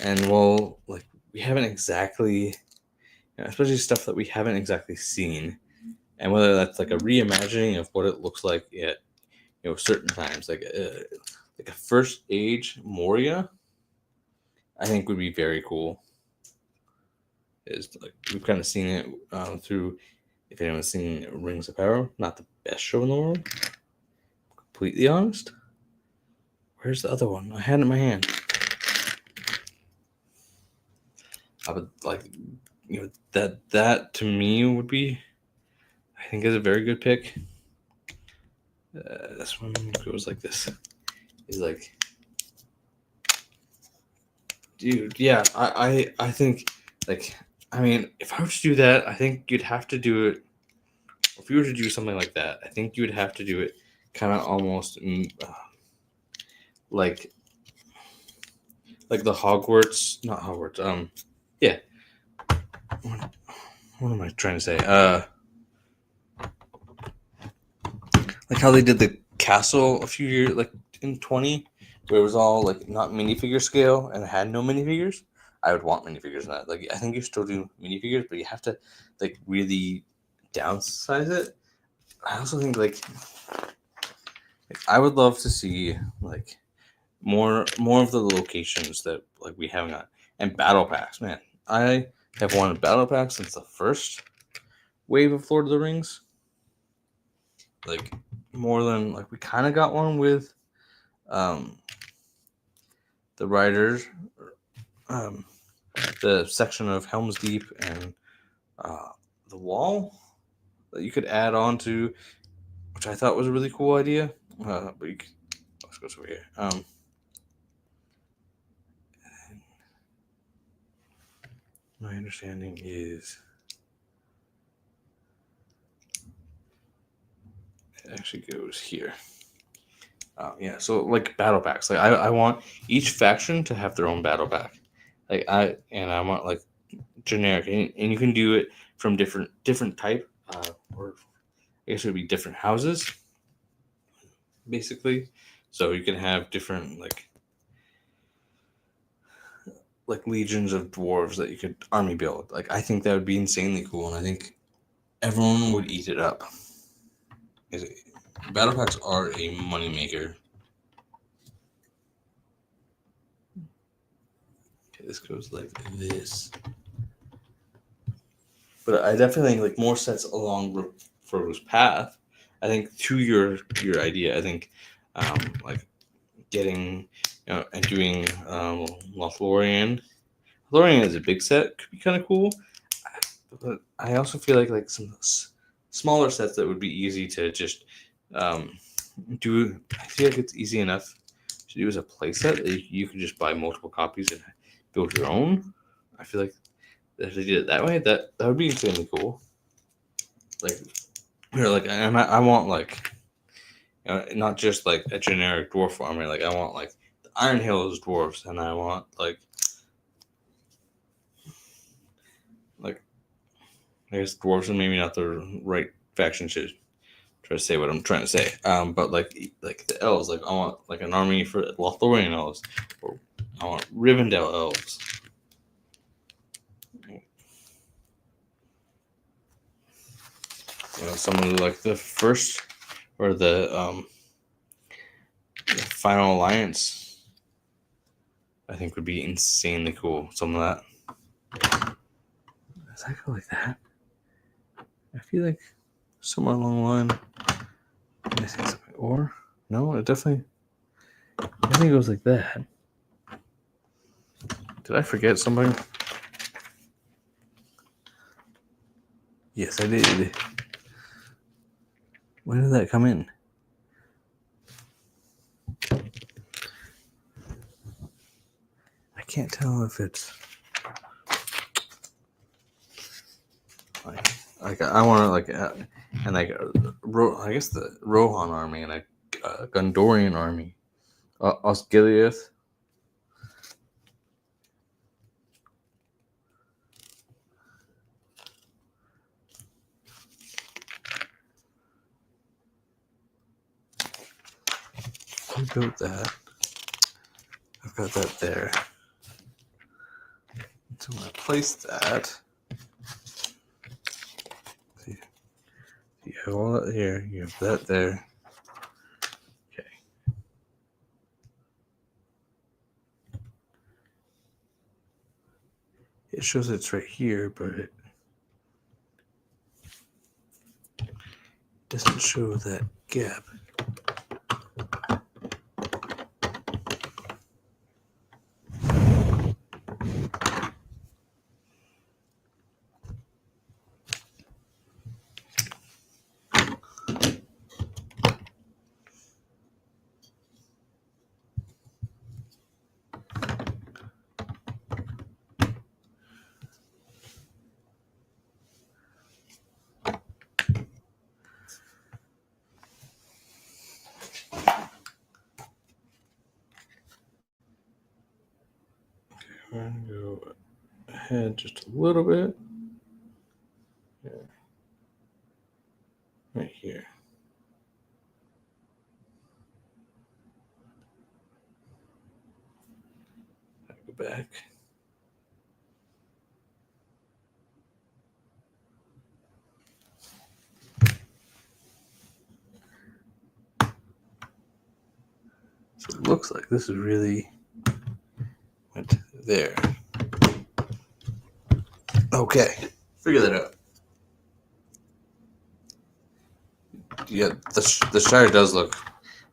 and well, like we haven't exactly, especially stuff that we haven't exactly seen, and whether that's like a reimagining of what it looks like at certain times, like a first age Moria, I think would be very cool. Is like we've kind of seen it through, if anyone's seen Rings of Power, not the best show in the world. Completely honest. Where's the other one? I had it in my hand. I would like, that to me would be, I think, is a very good pick. This one goes like this. Is like, dude, yeah, I think like, if I were to do that, I think you'd have to do it. If you were to do something like that, I think you would have to do it kind of almost like the Hogwarts, not Hogwarts. Yeah. What am I trying to say? Like how they did the castle a few years, like in 20, where it was all like not minifigure scale and it had no minifigures. I would want minifigures in that. Like I think you still do minifigures, but you have to like really downsize it. I also think like I would love to see like more of the locations that like we haven't got, and battle packs. Man, I have wanted battle packs since the first wave of Lord of the Rings. Like more than like we kind of got one with the Riders, the section of Helm's Deep and the Wall that you could add on to, which I thought was a really cool idea. But let's go over here. My understanding is it actually goes here. Yeah, so like battle packs. Like I want each faction to have their own battle pack. Like I want like generic, and you can do it from different type, or I guess it would be different houses, basically. So you can have different like legions of dwarves that you could army build. Like I think that would be insanely cool, and I think everyone would eat it up. Battle packs are a moneymaker. Okay, this goes like this. But I definitely think like more sets along Frodo's path. I think to your idea, I think like getting and doing Lothlorien. Lothlorien is a big set, could be kind of cool. But I also feel like some smaller sets that would be easy to just do. I feel like it's easy enough to do as a playset. You could just buy multiple copies and build your own. I feel like if they did it that way, that would be insanely cool. Like, and I want like, not just like a generic dwarf army. Like, I want like the Iron Hills dwarves, and I want like I guess dwarves are maybe not the right faction to try to say what I'm trying to say. But like the elves, like I want like an army for Lothlorien elves, or I want Rivendell elves. Some of like the first or the Final Alliance, I think would be insanely cool. Some of that. Does that go like that? I feel like somewhere along the line, missing something. Or no, it definitely. I think it goes like that. Did I forget something? Yes, I did. When did that come in? I can't tell if it's like I want to like and like I guess the Rohan army and a Gondorian army, Osgiliath. Who built that? I've got that there. So I'm gonna place that. See, you have all that here. You have that there. Okay. It shows it's right here, but it doesn't show that gap. We're going to go ahead just a little bit. Yeah. Right here. I'll go back. So it looks like this is really went there. Okay, figure that out. Yeah, the Shire does look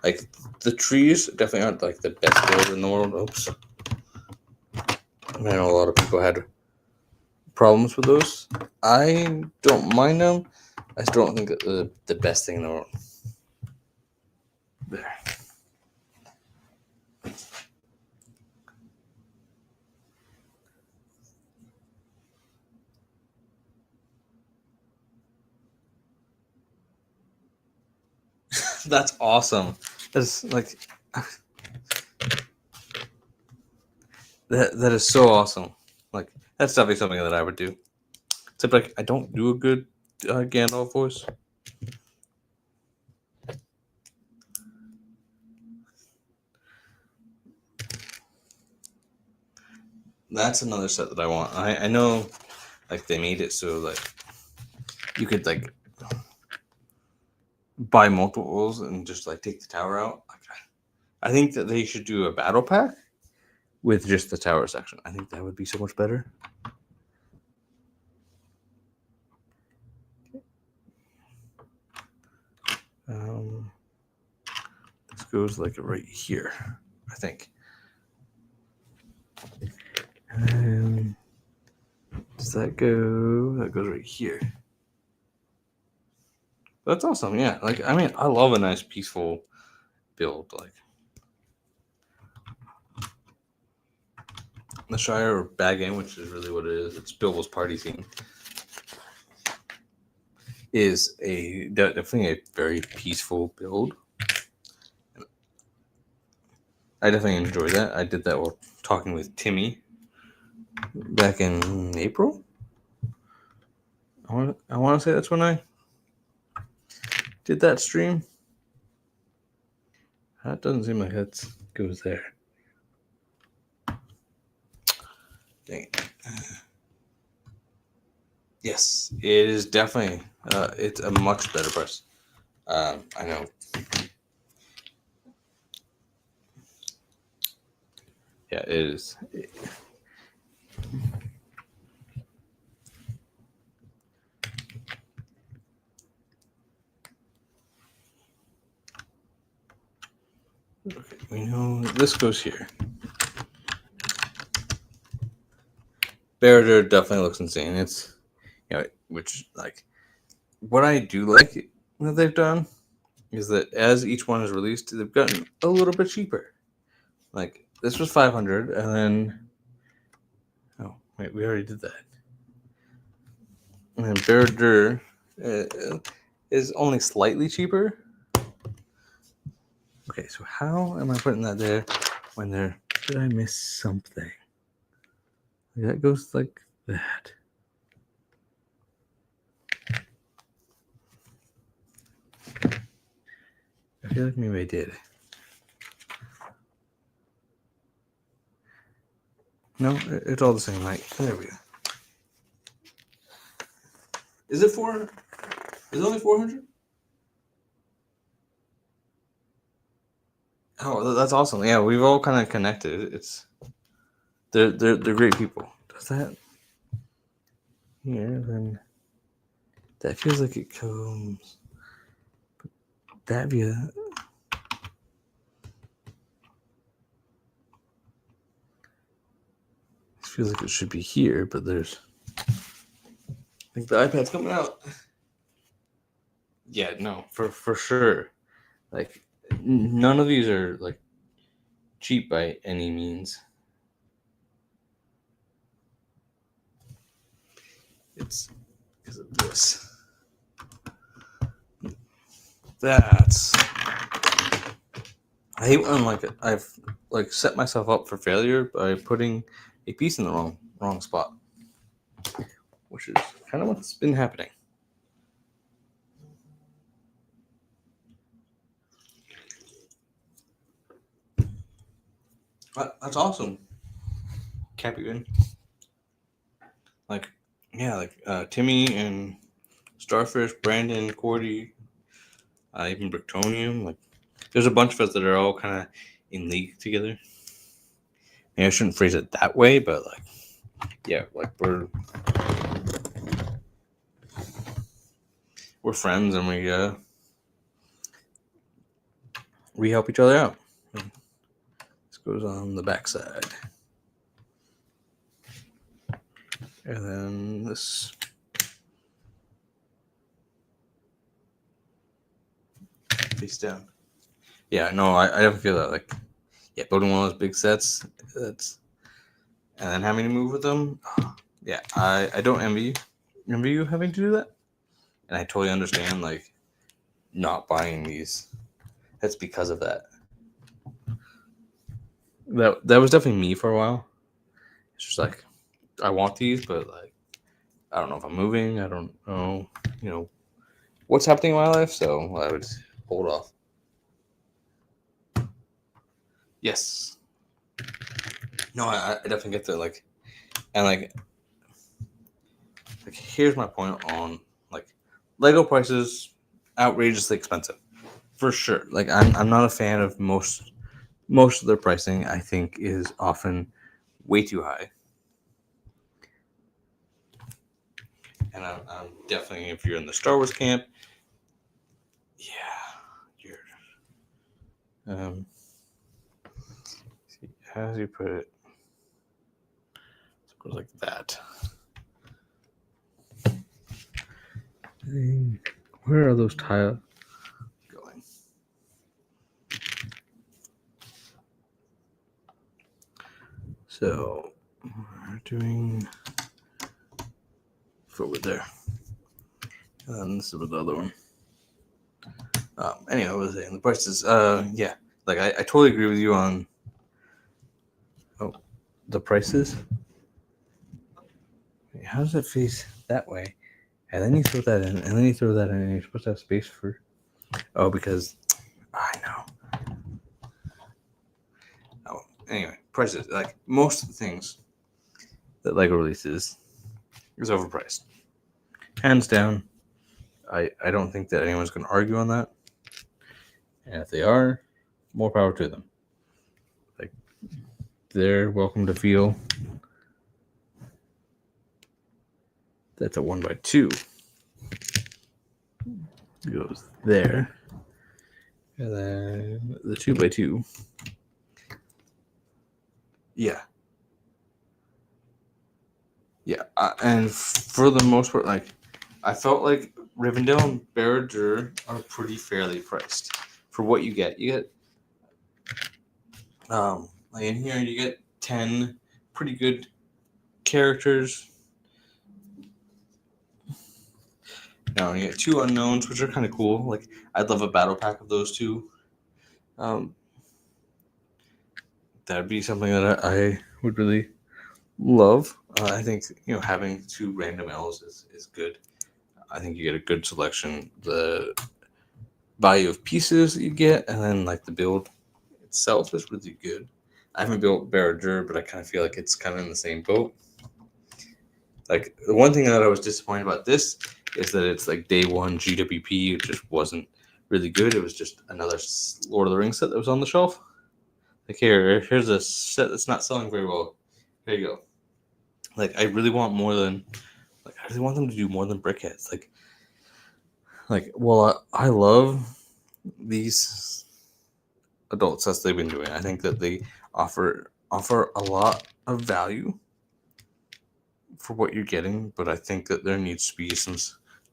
like the trees definitely aren't like the best build in the world. Oops. I know a lot of people had problems with those. I don't mind them. I still don't think that the best thing in the world. There. That's awesome. That's like that is so awesome. Like that's definitely something that I would do. Except like I don't do a good Gandalf voice. That's another set that I want. I know like they made it so like you could like buy multiples and just like take the tower out. Like, I think that they should do a battle pack with just the tower section. I think that would be so much better. This goes like right here, I think. Does that go? That goes right here. That's awesome. Yeah, like I mean, I love a nice peaceful build. Like the Shire, or Baggin, which is really what it is. It's Bilbo's party scene. Is definitely a very peaceful build. I definitely enjoy that. I did that while talking with Timmy back in April. I want to say that's when I did that stream. That doesn't seem like that goes there. Dang it. Yes, it is definitely. It's a much better price. I know. Yeah, it is. Okay, we know this goes here. Barrier definitely looks insane. It's, which, like, what I do like that they've done is that as each one is released, they've gotten a little bit cheaper. Like, this was 500, and then, oh wait, we already did that. And then Barrier is only slightly cheaper. Okay, so how am I putting that there when there? Did I miss something? That goes like that. I feel like maybe I did. No, it's all the same height. There we go. Is it 400? Is it only 400? Oh, that's awesome. Yeah, we've all kind of connected. They're great people. Does that here then? That feels like it comes. That view. It feels like it should be here, but there's. I think the iPad's coming out. Yeah, no, for sure. Like, none of these are like cheap by any means. It's because of this. That's. I hate when I've set myself up for failure by putting a piece in the wrong spot, which is kind of what's been happening. That's awesome. Cappy, Timmy and Starfish, Brandon, Cordy, even Brictonium. Like, there's a bunch of us that are all kind of in league together. Maybe I shouldn't phrase it that way, but we're friends and we help each other out. This goes on the backside. And then this. Face down. Yeah, no, I definitely feel that. Building one of those big sets, and then having to move with them. Yeah, I don't envy you having to do that. And I totally understand, not buying these. That's because of that. That was definitely me for a while. It's just I want these, but I don't know if I'm moving. I don't know, what's happening in my life, so I would hold off. Yes. No, I definitely get that. And here's my point on Lego prices outrageously expensive for sure. I'm not a fan of most of their pricing. I think is often way too high. And I'm definitely, if you're in the Star Wars camp, you're see, how do you put it? It goes like that. Where are those tiles going? So we're doing forward there. And this is the other one. Anyway, I was saying the prices. Yeah, like I totally agree with you on the prices. Wait, how does it face that way? And then you throw that in, and then you throw that in, and you're supposed to have space for. Oh, because I know. Oh, anyway, prices. Like most of the things that Lego releases is overpriced, hands down. I don't think that anyone's going to argue on that. And if they are, more power to them. Like, they're welcome to feel that's a 1x2. It goes there. And then the 2x2. Yeah. Yeah. And for the most part, like, I felt like Rivendell and Barad-dûr are pretty fairly priced for what you get. You get, like in here, you get 10 pretty good characters. Now you get 2 unknowns, which are kind of cool. Like, I'd love a battle pack of those 2. That'd be something that I would really love. I think having 2 random elves is good. I think you get a good selection. The value of pieces you get, and then like the build itself is really good. I haven't built Barad-dûr, but I kind of feel like it's kind of in the same boat. Like the one thing that I was disappointed about this is that it's like day 1 GWP. It just wasn't really good. It was just another Lord of the Rings set that was on the shelf. Like here's a set that's not selling very well. Here you go. Like I really want more than I really want them to do more than brickheads. Well, I love these adult sets they've been doing. I think that they offer a lot of value for what you're getting, but I think that there needs to be some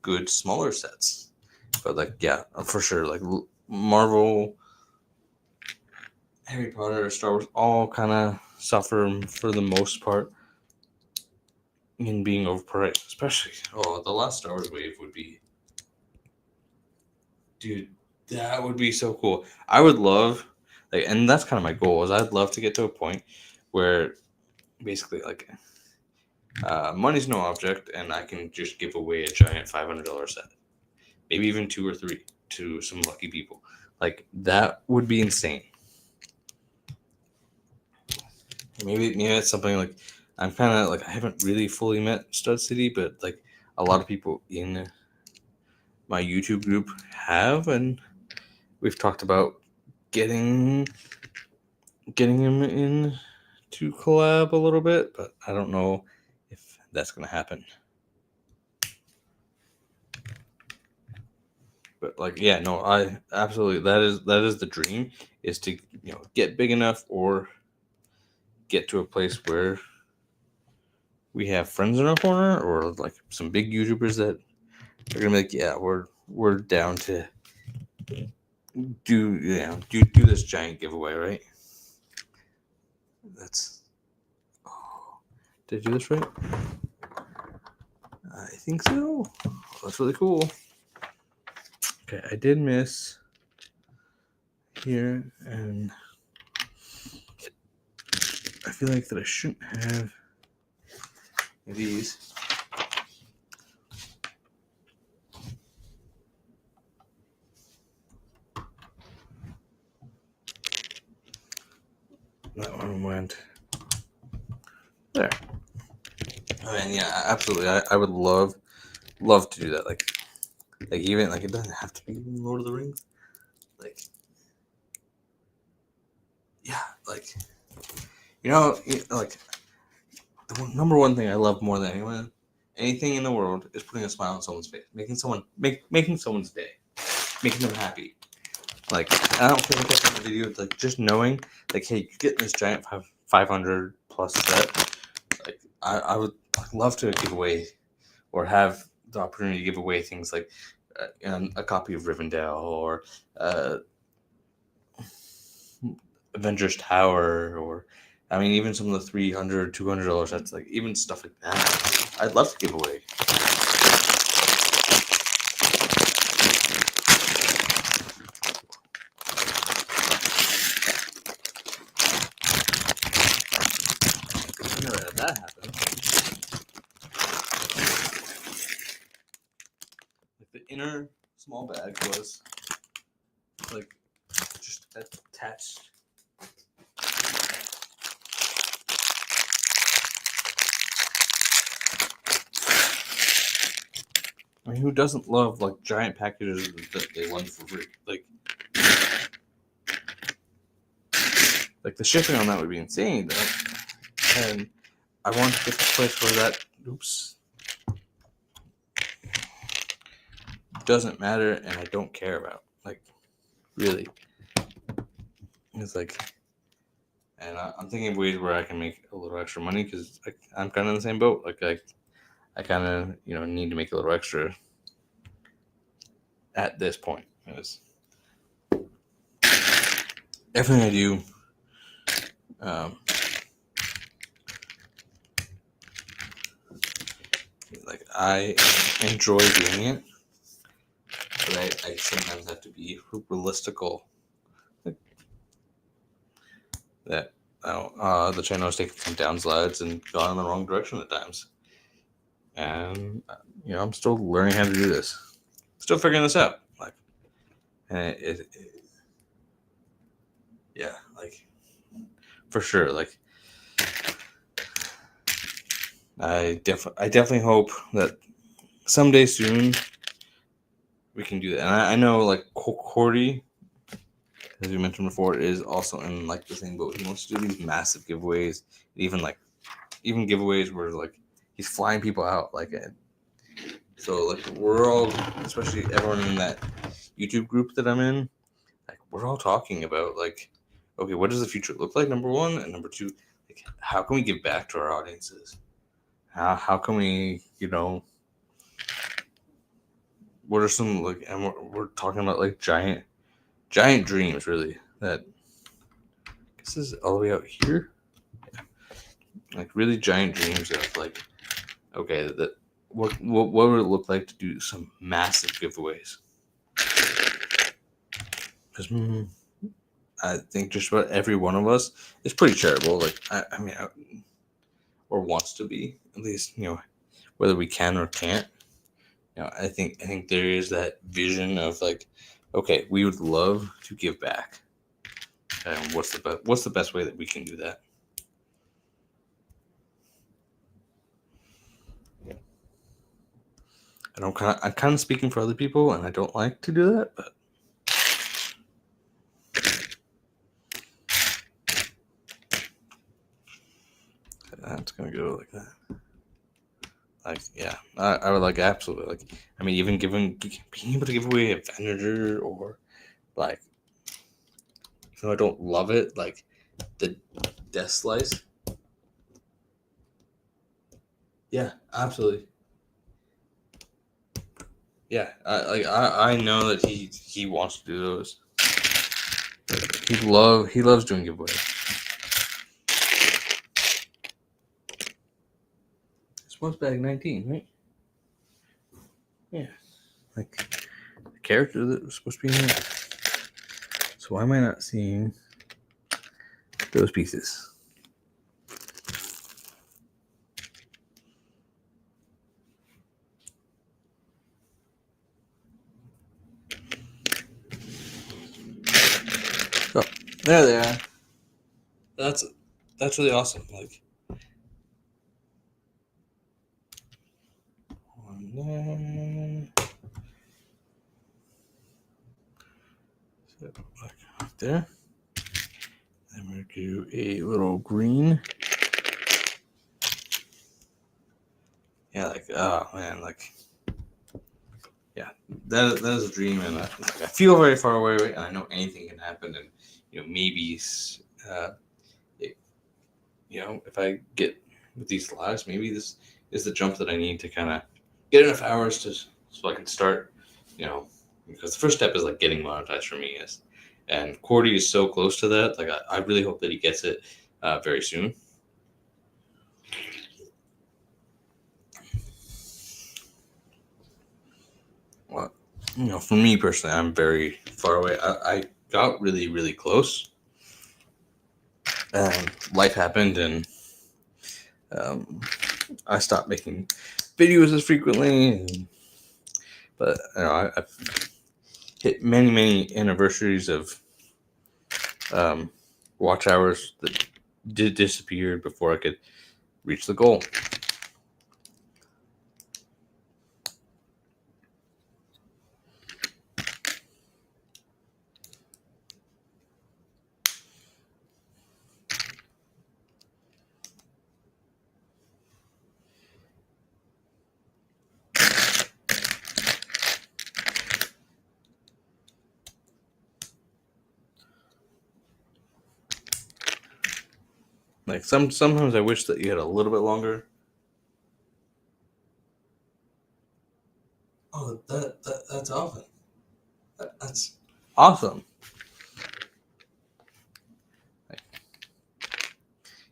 good smaller sets. But yeah, for sure, like Marvel, Harry Potter, Star Wars, all kind of suffer for the most part in being overpriced. Especially, the last Star Wars wave would be, dude, that would be so cool. I would love, and that's kind of my goal. Is I'd love to get to a point where, basically, money's no object, and I can just give away a giant $500 set, maybe even 2 or 3 to some lucky people. Like that would be insane. Maybe it's something like I'm kind of I haven't really fully met Stud City, but like a lot of people in my YouTube group have, and we've talked about getting him in to collab a little bit, but I don't know if that's going to happen. But I absolutely that is the dream, is to get big enough or get to a place where we have friends in our corner or like some big YouTubers that are gonna be like, yeah, we're down to do this giant giveaway, right? That's did I do this right? I think so. That's really cool. Okay, I did miss here, and I feel like that I shouldn't have these. That one went there. And yeah, absolutely. I would love to do that. Like even it doesn't have to be Lord of the Rings. The number one thing I love more than anything in the world is putting a smile on someone's face, making someone's day, making them happy. Like I don't care what the video, just knowing, hey, you're getting this giant 500 plus set. Like I would love to give away, or have the opportunity to give away things like a copy of Rivendell or Avengers Tower or I mean, even some of the $300, $200 sets, like even stuff like that, I'd love to give away. Never had that happen. Like the inner small bag was like just attached. I mean, who doesn't love like giant packages that they run for free? Like the shipping on that would be insane, though. And I want to get to the place where that doesn't matter and I don't care about. Like, really. It's like, and I'm thinking of ways where I can make a little extra money because I'm kind of in the same boat. Like, I kind of, need to make a little extra at this point. Because everything I do, like I enjoy doing it, but I sometimes have to be realistical. Like, that the channel has taken some downsides and gone in the wrong direction at times, and I'm still learning how to do this, still figuring this out. Like, and yeah, like for sure. Like, I definitely hope that someday soon we can do that. And I know like Cordy, as we mentioned before, is also in like the same boat. He wants to do these massive giveaways, even giveaways where like he's flying people out. Like, so like we're all, especially everyone in that YouTube group that I'm in, like we're all talking about like, okay, what does the future look like? Number one, and number two, like how can we give back to our audiences? How can we, what are some like, and we're talking about like giant dreams, really. That this is all the way out here. Yeah. Like really giant dreams of like, okay, that what would it look like to do some massive giveaways? Because I think just about every one of us is pretty charitable. Like I mean, or wants to be at least. Whether we can or can't. I think there is that vision of like, okay, we would love to give back. And what's the best way that we can do that? And I'm kind of speaking for other people, and I don't like to do that, but that's gonna go like that. Like, yeah, I would like absolutely like. I mean, even being able to give away a Venator or like, even though I don't love it, like the Death Slice. Yeah, absolutely. Yeah, I know that he wants to do those. He loves doing giveaways. This one's bag 19, right? Yeah, like the character that was supposed to be in there. So why am I not seeing those pieces? Oh, there they are. That's really awesome. Like, one there. So, like right there. Then we're gonna do a little green. Yeah, like, oh man, like, yeah, that is a dream, and I feel very far away, and I know anything can happen, and maybe, if I get with these lives, maybe this is the jump that I need to kind of get enough hours so I can start, because the first step is like getting monetized for me, and Cordy is so close to that. Like, I really hope that he gets it. very soon. Well, for me personally, I'm very far away. I got really, really close. Life happened, and I stopped making videos as frequently. But I've hit many anniversaries of watch hours that did disappear before I could reach the goal. Like sometimes I wish that you had a little bit longer. Oh, that's awesome. That's awesome.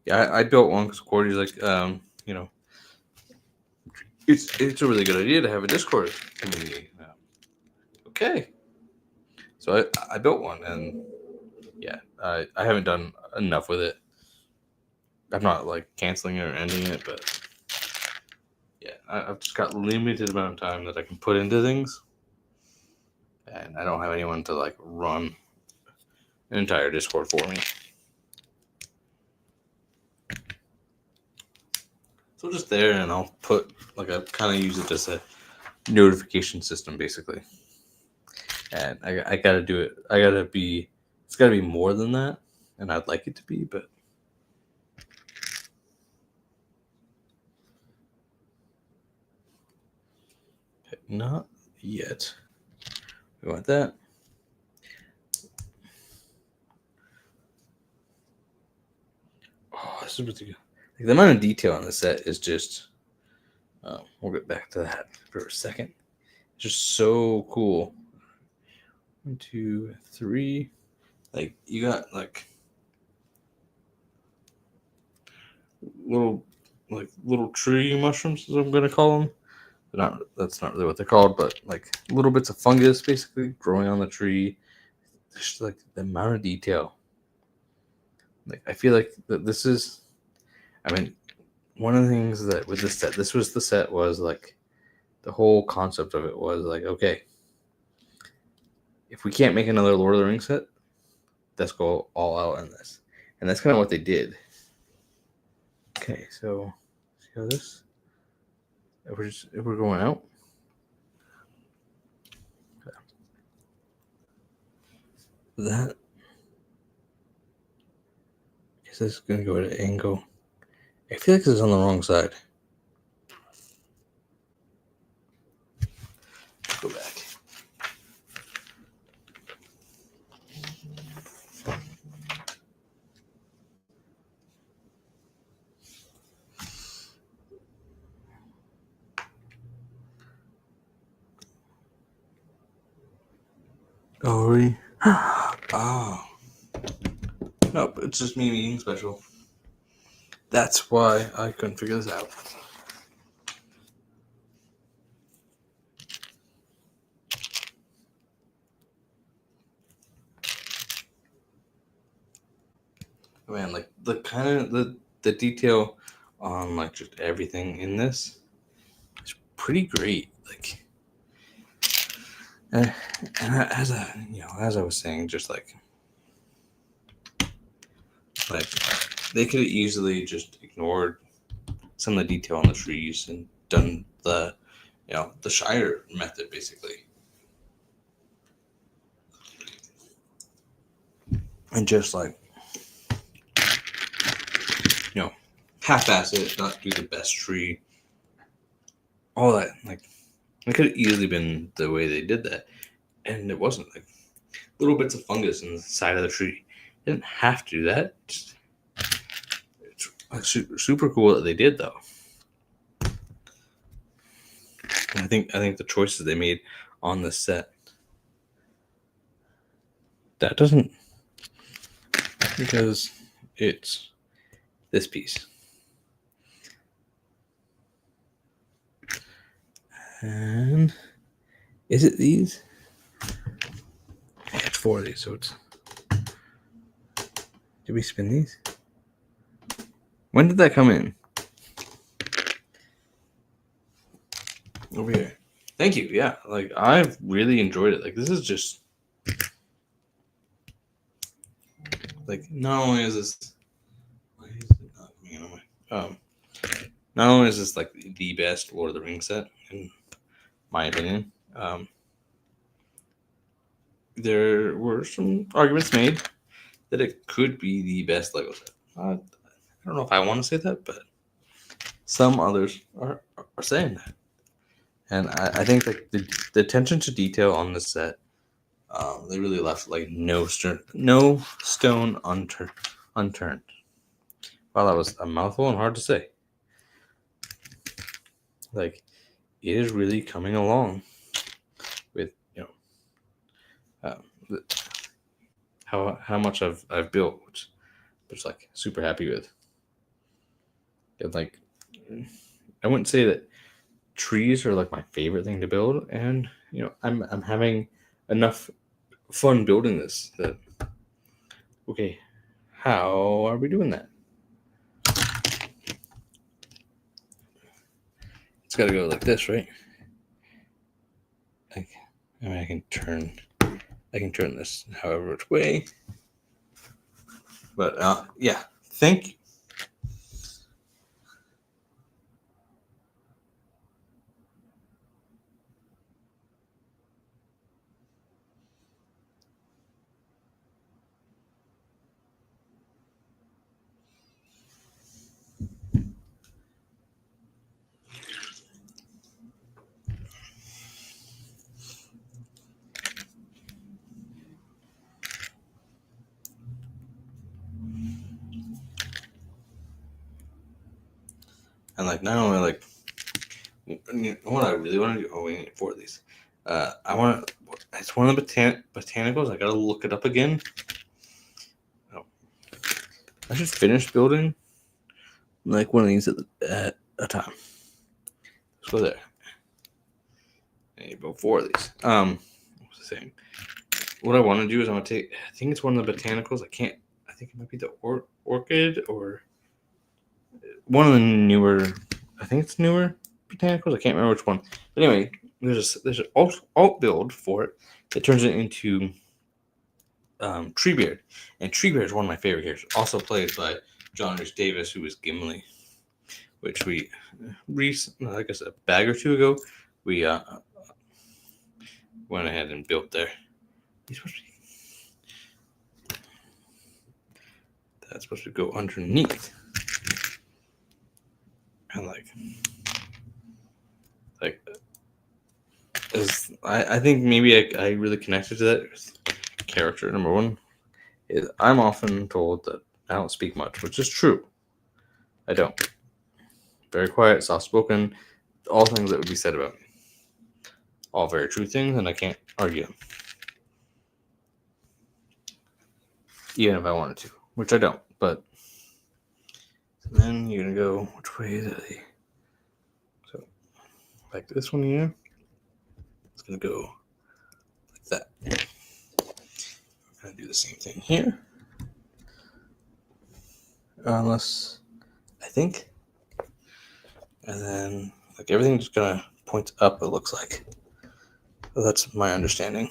Yeah, I built one because Cordy's like, it's a really good idea to have a Discord community. Okay, so I built one, and yeah, I haven't done enough with it. I'm not like canceling it or ending it, but yeah, I've just got limited amount of time that I can put into things, and I don't have anyone to like run an entire Discord for me. So just there, and I'll put like I kind of use it as a notification system basically, and I gotta do it. It's gotta be more than that, and I'd like it to be, but not yet. We want that. Oh, this is really good. Like, the amount of detail on the set is just. We'll get back to that for a second. It's just so cool. 1, 2, 3. Like you got like little tree mushrooms, as I'm gonna call them. That's not really what they're called, but like little bits of fungus basically growing on the tree. Just like the amount of detail. Like I feel like that this is. I mean, one of the things that with this set, was like the whole concept of it was like, okay, if we can't make another Lord of the Rings set, let's go all out on this, and that's kind of what they did. Okay, so see how this. If we're going out. Okay. That is this gonna go at an angle. I feel like this is on the wrong side. Go back. Oh, really? Oh. Nope, it's just me being special. That's why I couldn't figure this out. Man, like the kind of the detail on like just everything in this is pretty great. Like, and as I was saying, just like they could have easily just ignored some of the detail on the trees and done the Shire method basically, and just like half-ass it, not do the best tree, all that. Like it could have easily been the way they did that, and it wasn't. Like little bits of fungus in the side of the tree. They didn't have to do that. It's like super cool that they did though. And I think the choices they made on the set, that doesn't, because it's this piece. And is it these? It's 4 of these, so it's... Did we spin these? When did that come in? Over here. Thank you. Yeah, like I've really enjoyed it. Like this is just like not only is this why is it not coming in on my not only is this like the best Lord of the Rings set in my opinion. There were some arguments made that it could be the best Lego set. I don't know if I want to say that, but some others are saying that. And I think that the attention to detail on this set, they really left like no stone unturned. Wow, that was a mouthful and hard to say. Like, it is really coming along with how much I've built, which like super happy with. And like, I wouldn't say that trees are like my favorite thing to build, and I'm having enough fun building this that okay, how are we doing that? It's got to go like this, right? Like, I mean, I can turn this however which way. But yeah, thank you. And like not only like what I really want to do. Oh, we need 4 of these. I want to. It's one of the botanicals. I gotta look it up again. Oh. I should finish building like one of these at a time. Let's go there. I need about 4 of these. What's the saying? What I want to do is I'm gonna take. I think it's one of the botanicals. I think it might be the orchid or one of the newer. I think it's newer botanicals. I can't remember which one. But anyway, there's an alt build for it that turns it into Treebeard, and Treebeard is one of my favorite characters. Also played by John Rhys Davis, who was Gimli, which we like I said, a bag or two ago, we went ahead and built there. That's supposed to go underneath, and like I think maybe I really connected to that character. Number one is I'm often told that I don't speak much, which is true. I don't. Very quiet, soft-spoken, all things that would be said about me. All very true things, and I can't argue them. Even if I wanted to, which I don't. But then you're going to go, which way is it? So, like this one here. It's going to go like that. I'm going to do the same thing here. Unless, I think. And then, like, everything just kind of points up, it looks like. So that's my understanding.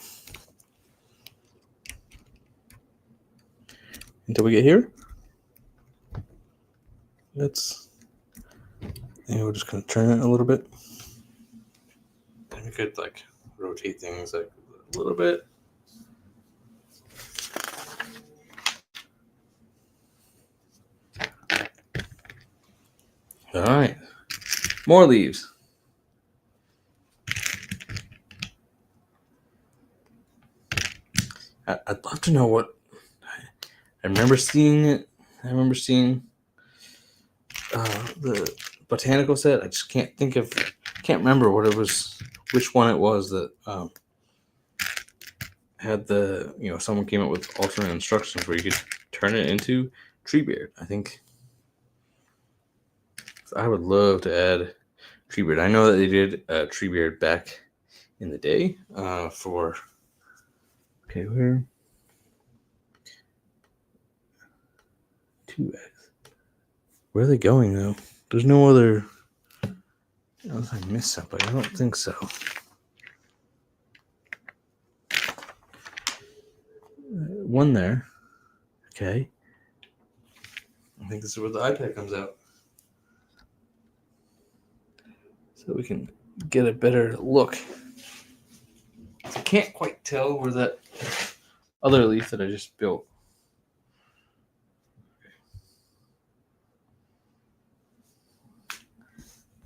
Until we get here. And we're just going to turn it a little bit. And we could, like, rotate things, like, a little bit. All right. More leaves. I'd love to know what... I remember seeing it. I remember seeing the botanical set. I just can't remember what it was, which one it was that had the, someone came up with alternate instructions where you could turn it into Treebeard. I think I would love to add Treebeard. I know that they did Treebeard back in the day for. Okay, where? 2x. Where are they going though? There's no other. Unless I missed something, I don't think so. One there. Okay. I think this is where the iPad comes out. So we can get a better look. I can't quite tell where that other leaf that I just built.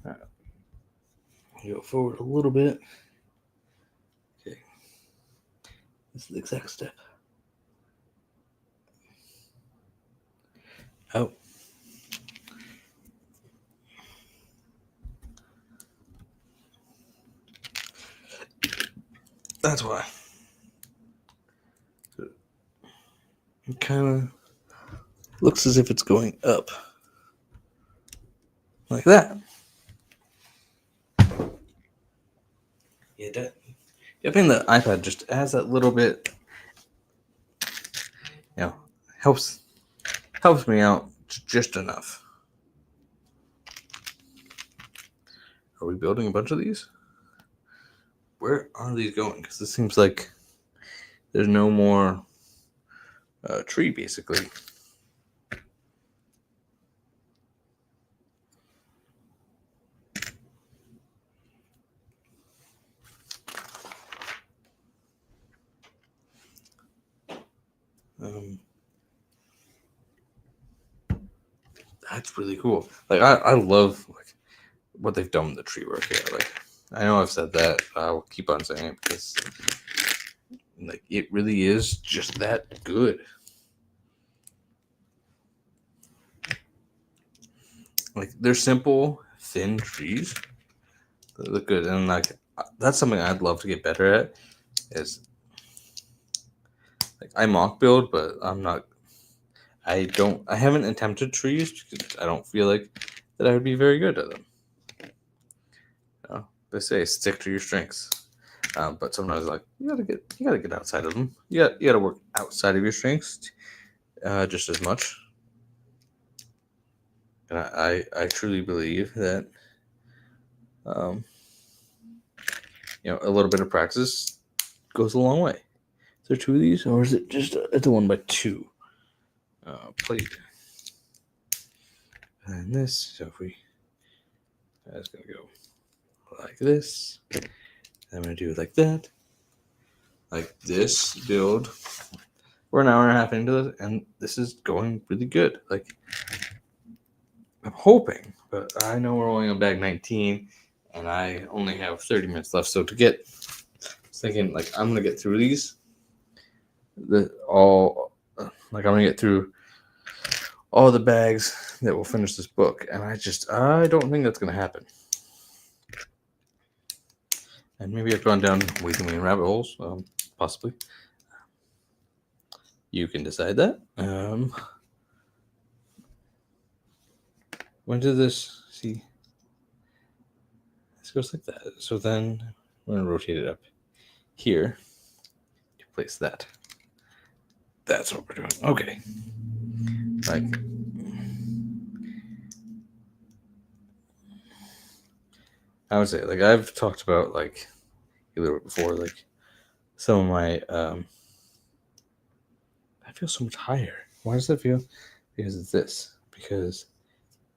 Right. Go forward a little bit. Okay. This is the exact step. Oh. That's why. It kind of looks as if it's going up. Like that. Yeah, I think the iPad just adds that little bit, helps me out just enough. Are we building a bunch of these? Where are these going? Because this seems like there's no more tree, basically. That's really cool. Like I love what they've done with the tree work here. Like I know I've said that, but I will keep on saying it because it really is just that good. Like they're simple, thin trees. They look good, and that's something I'd love to get better at. Is I mock build, but I'm not. I haven't attempted trees because I don't feel like that I would be very good at them. They say stick to your strengths, but sometimes you gotta get outside of them. You gotta work outside of your strengths just as much. And I truly believe that a little bit of practice goes a long way. Is there two of these, or is it just it's a 1x2 plate? And this, so if that's gonna go like this. I'm gonna do it like that. Like this build. We're an hour and a half into this, and this is going really good. Like I'm hoping, but I know we're only on bag 19, and I only have 30 minutes left. So I was thinking I'm gonna get through these. I'm gonna get through all the bags that will finish this book, and I don't think that's gonna happen. And maybe I've gone down way too many rabbit holes, possibly. You can decide that. When did this see? This goes like that. So then we're gonna rotate it up here to place that. That's what we're doing. Okay. I would say I've talked about a little bit before, some of my I feel so much higher. Why does that feel? Because it's this. Because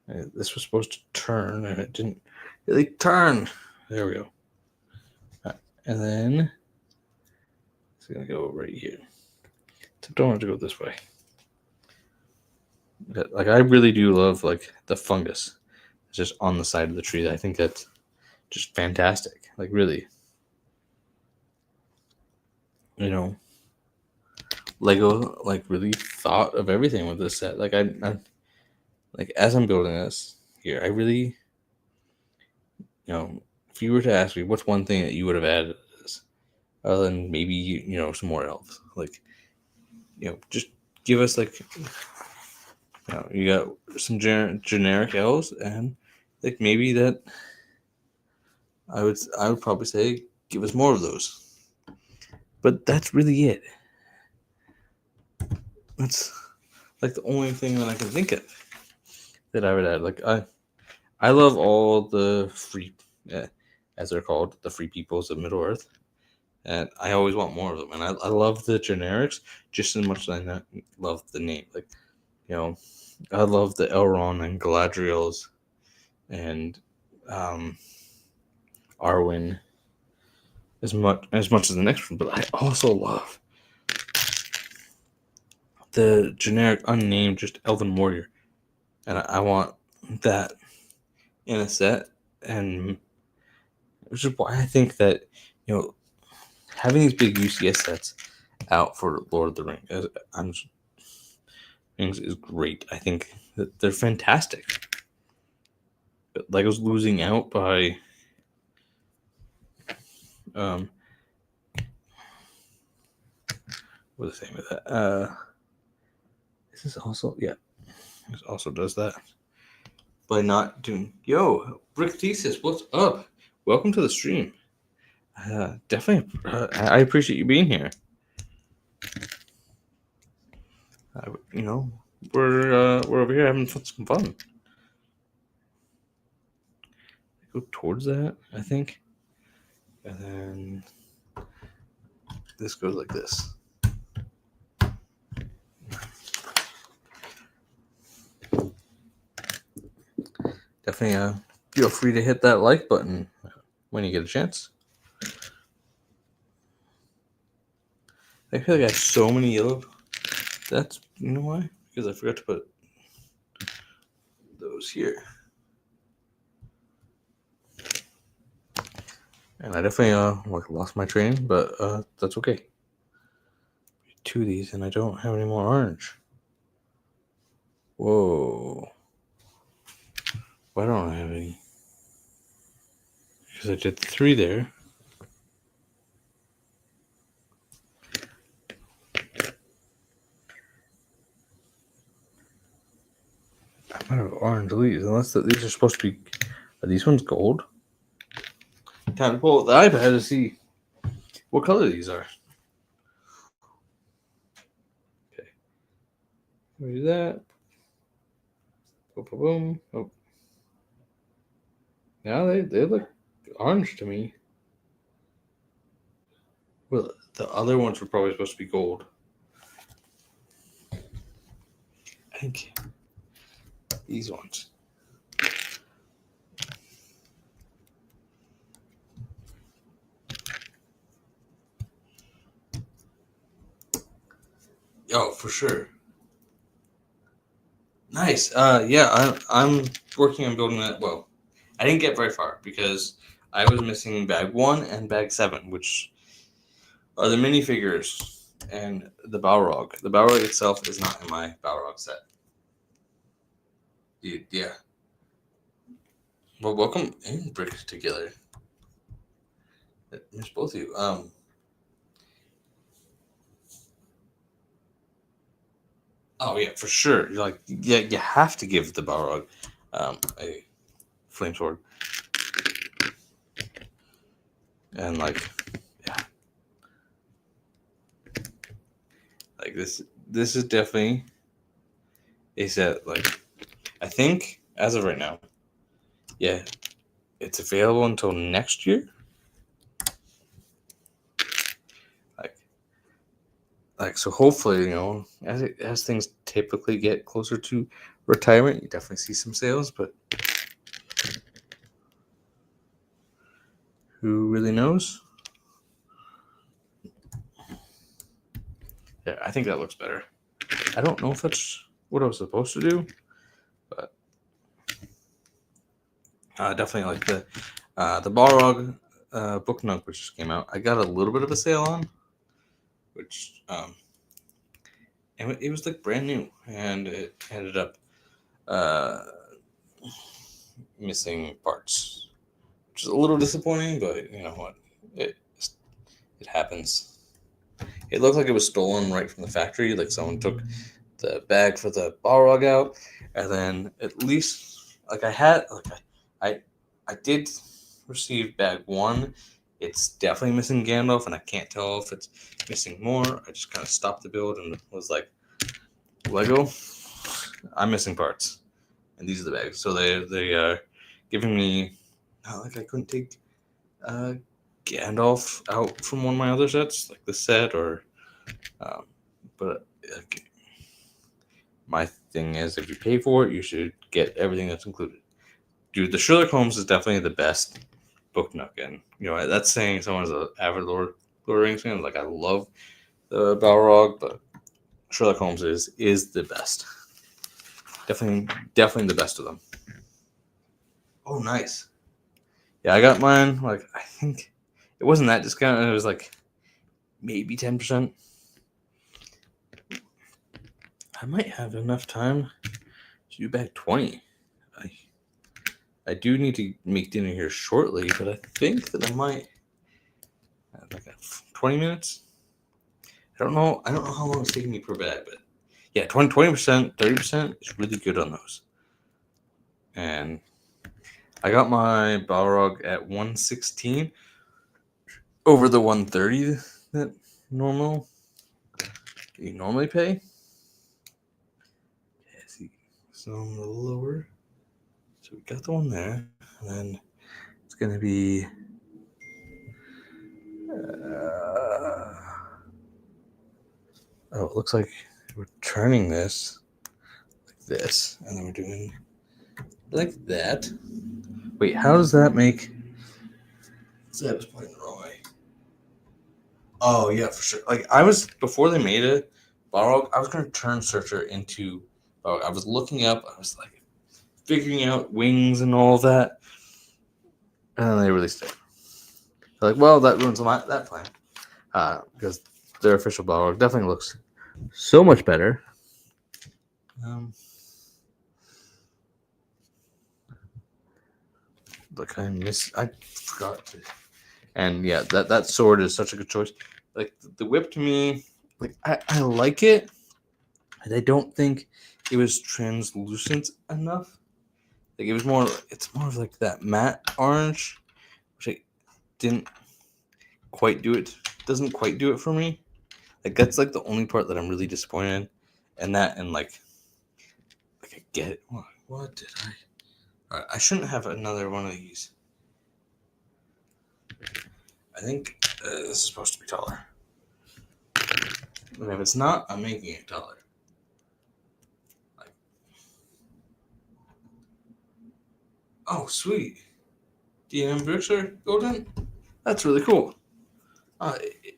this was supposed to turn and it didn't really turn. There we go. And then it's gonna go right here. So don't have to go this way. But, I really do love the fungus. It's just on the side of the tree. I think that's just fantastic. Really. Lego really thought of everything with this set. As I'm building this here, I really, if you were to ask me what's one thing that you would have added to this, other than maybe some more elves, just give us you got some generic elves, and like maybe that I would probably say give us more of those. But that's really it. That's like the only thing that I can think of that I would add. Like I love all the free, as they're called, the free peoples of Middle Earth, and I always want more of them. And I love the generics just as much as I love the name. Like, you know, I love the Elrond and Galadriels and Arwen as much as the next one. But I also love the generic unnamed just Elven Warrior, and I want that in a set, and which is why I think that, you know, having these big UCS sets out for Lord of the Rings is great. I think that they're fantastic. But Lego's losing out by what's the name of that? This is also this also does that by not doing. Yo, Brick Thesis, what's up? Welcome to the stream. Definitely, I appreciate you being here. You know, we're over here having some fun. Go towards that, I think, and then this goes like this. Definitely, feel free to hit that like button when you get a chance. I feel like I have so many yellow. That's, you know why? Because I forgot to put those here. And I definitely lost my train, but that's okay. 2 of these, and I don't have any more orange. Whoa. Why don't I have any? Because I did 3 there. I might have orange leaves, unless these are supposed to be. Are these ones gold? Time to pull out the iPad to see what color these are. Okay. Do that. Boom, boom, boom. Oh. Now they look orange to me. Well, the other ones were probably supposed to be gold. I think these ones. Oh, for sure. Nice. Yeah, I'm working on building that. Well, I didn't get very far because I was missing bag 1 and bag 7, which are the minifigures and the Balrog. The Balrog itself is not in my Balrog set. Dude, yeah. Well, welcome in, Brick together. Miss both of you. Oh yeah, for sure. You're like, yeah, you have to give the Balrog a flame sword, and like, yeah, like this is definitely a set. Like, I think as of right now, yeah, it's available until next year. Like so, hopefully, you know, as things typically get closer to retirement, you definitely see some sales, but who really knows? Yeah, I think that looks better. I don't know if that's what I was supposed to do, but definitely like the Balrog book nook, which just came out. I got a little bit of a sale on, which and it was like brand new, and it ended up missing parts, which is a little disappointing, but you know what, it happens. It looked like it was stolen right from the factory. Like someone took the bag for the Balrog out, and then at least like I had I did receive bag 1. It's definitely missing Gandalf, and I can't tell if it's missing more. I just kind of stopped the build and was like, Lego, I'm missing parts, and these are the bags. So they are giving me, not like I couldn't take Gandalf out from one of my other sets, like the set, or but my thing is, if you pay for it, you should get everything that's included. Dude, the Sherlock Holmes is definitely the best book nook, and that's saying someone's an avid Lord of the Rings fan. Like, I love the Balrog, but Sherlock Holmes is the best. Definitely the best of them. Oh, nice. Yeah, I got mine. Like, I think it wasn't that discounted. It was like maybe 10%. I might have enough time to do back 20. I do need to make dinner here shortly, but I think that I might have like 20 minutes. I don't know how long it's taking me per bag, but yeah, 20%, 30% is really good on those. And I got my Balrog at 116 over the 130 that you normally pay. Yeah, see, so I'm a little lower. So we got the one there, and then it's gonna be it looks like we're turning this like this, and then we're doing like that. Wait, how does that make? So I was pointing the wrong way. Oh yeah, for sure. Like, I was, before they made it, Balrog, I was gonna turn Searcher into. I was looking up. I was like figuring out wings and all of that, and then they released it. They're like, well, that ruins that plan, because their official Balrog definitely looks so much better. Look, I forgot to. And yeah, that sword is such a good choice. Like, the whip, to me, like, I like it, and I don't think it was translucent enough. Like, it's more of like that matte orange, which I didn't quite do it. Doesn't quite do it for me. Like, that's like the only part that I'm really disappointed in. And that, and like I get it. What did I? Alright, I shouldn't have another one of these. I think this is supposed to be taller. And if it's not, I'm making it taller. Oh, sweet. D&M bricks are golden? That's really cool.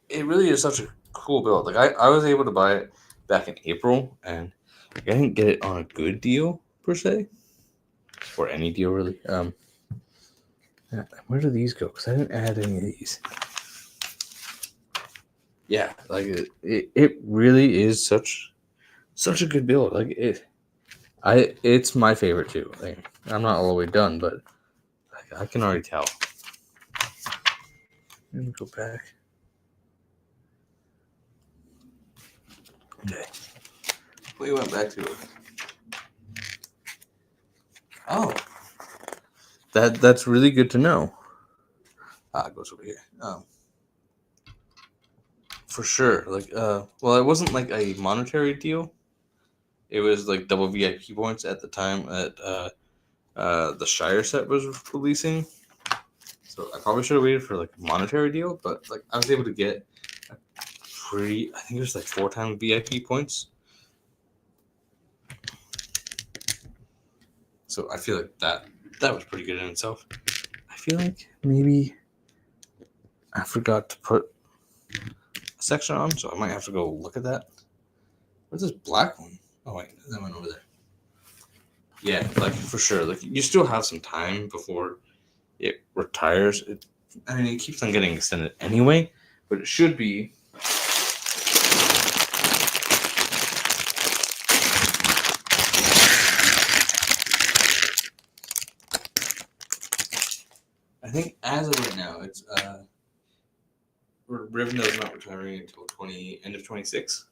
It really is such a cool build. Like, I was able to buy it back in April, and I didn't get it on a good deal, per se. Or any deal, really. Where do these go? Because I didn't add any of these. Yeah, like, it really is such a good build. Like, it's my favorite too. Like, I'm not all the way done, but like, I can already tell. Let me go back. Okay. We went back to it. Oh, that's really good to know. It goes over here. For sure. Like, well, it wasn't like a monetary deal. It was like double VIP points at the time that the Shire set was releasing. So I probably should have waited for like a monetary deal, but like, I was able to get a I think it was like 4 times VIP points. So I feel like that was pretty good in itself. I feel like maybe I forgot to put a section on, so I might have to go look at that. Where's this black one? Oh wait, that went over there. Yeah, like, for sure. Like, you still have some time before it retires. It keeps on getting extended anyway, but it should be. I think as of right now, it's Rivendell's not retiring until end of 26.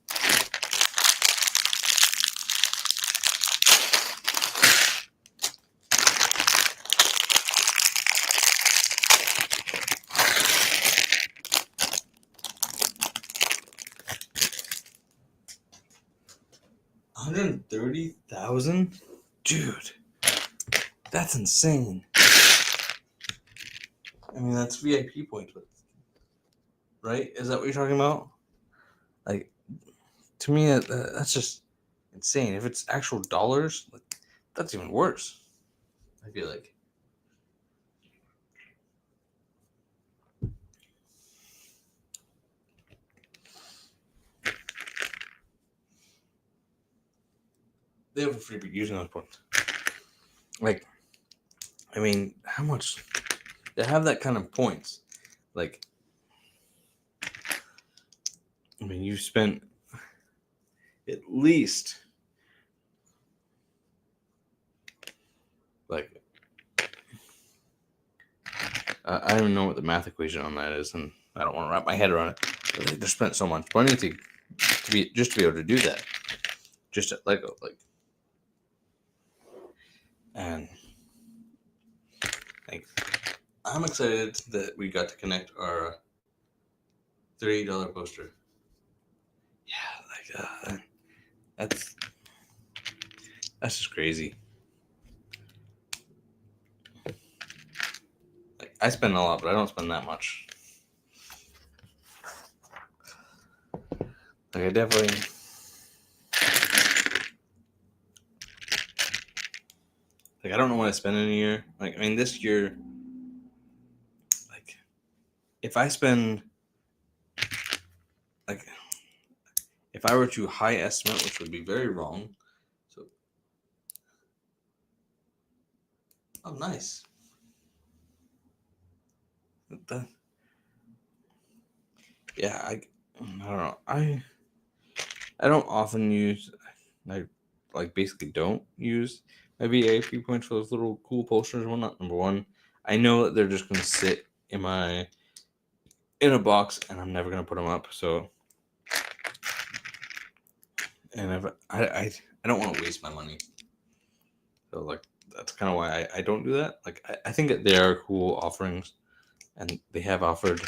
130,000? Dude, that's insane. I mean, that's VIP points, right? Is that what you're talking about? Like, to me, that's just insane. If it's actual dollars, like, that's even worse. I feel like. They have a freebie using those points. Like, I mean, how much? They have that kind of points. Like, I mean, you spent at least like I don't even know what the math equation on that is, and I don't want to wrap my head around it. But they just spent so much money to be able to do that, just at Lego, like, and like I'm excited that we got to connect our $38 poster. Yeah, like that's just crazy. Like, I spend a lot, but I don't spend that much. Like, I definitely. Like, I don't know what I spend in a year. Like, I mean, this year, like, if I spend, like, if I were to high estimate, which would be very wrong. So, oh, nice. Yeah, I don't know. I don't often use. I like basically don't use my VIP points for those little cool posters and whatnot. Number one, I know that they're just gonna sit in a box, and I'm never gonna put them up. So, and if I don't want to waste my money. So, like, that's kind of why I don't do that. Like, I think that they are cool offerings, and they have offered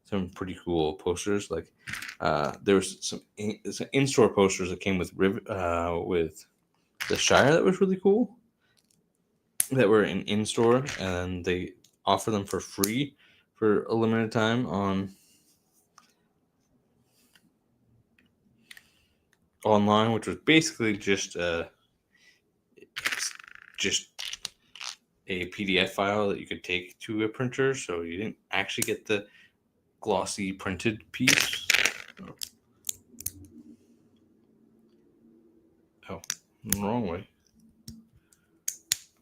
some pretty cool posters. Like, there was some in-store posters that came with the Shire that was really cool. That were in-store, and they offer them for free for a limited time on online, which was basically just a PDF file that you could take to a printer, so you didn't actually get the glossy printed piece. Oh, wrong way.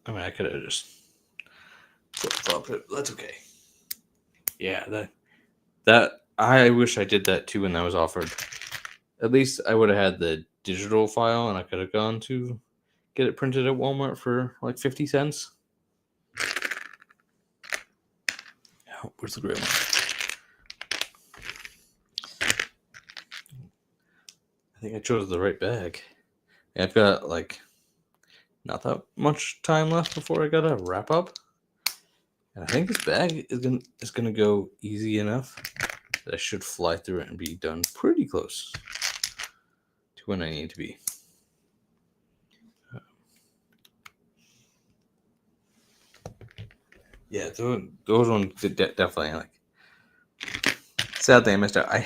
I mean, I could have just flip-flopped it. That's okay. Yeah, that I wish I did that too when that was offered. At least I would have had the digital file, and I could have gone to get it printed at Walmart for like 50 cents. Oh, where's the gray one? I think I chose the right bag. I've got like not that much time left before I gotta wrap up, and I think this bag is gonna go easy enough that I should fly through it and be done pretty close to when I need to be. Yeah, those ones definitely like. Sad thing I missed out. I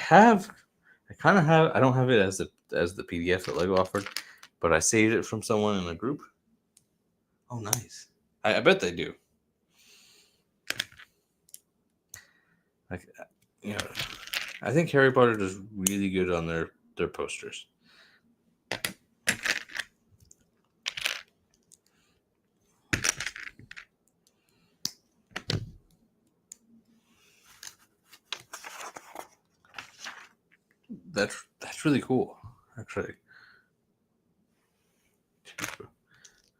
kind of have. I don't have it as the PDF that Lego offered, but I saved it from someone in a group. Oh, nice. I bet they do. Like, you know, I think Harry Potter does really good on their posters. That's really cool, actually.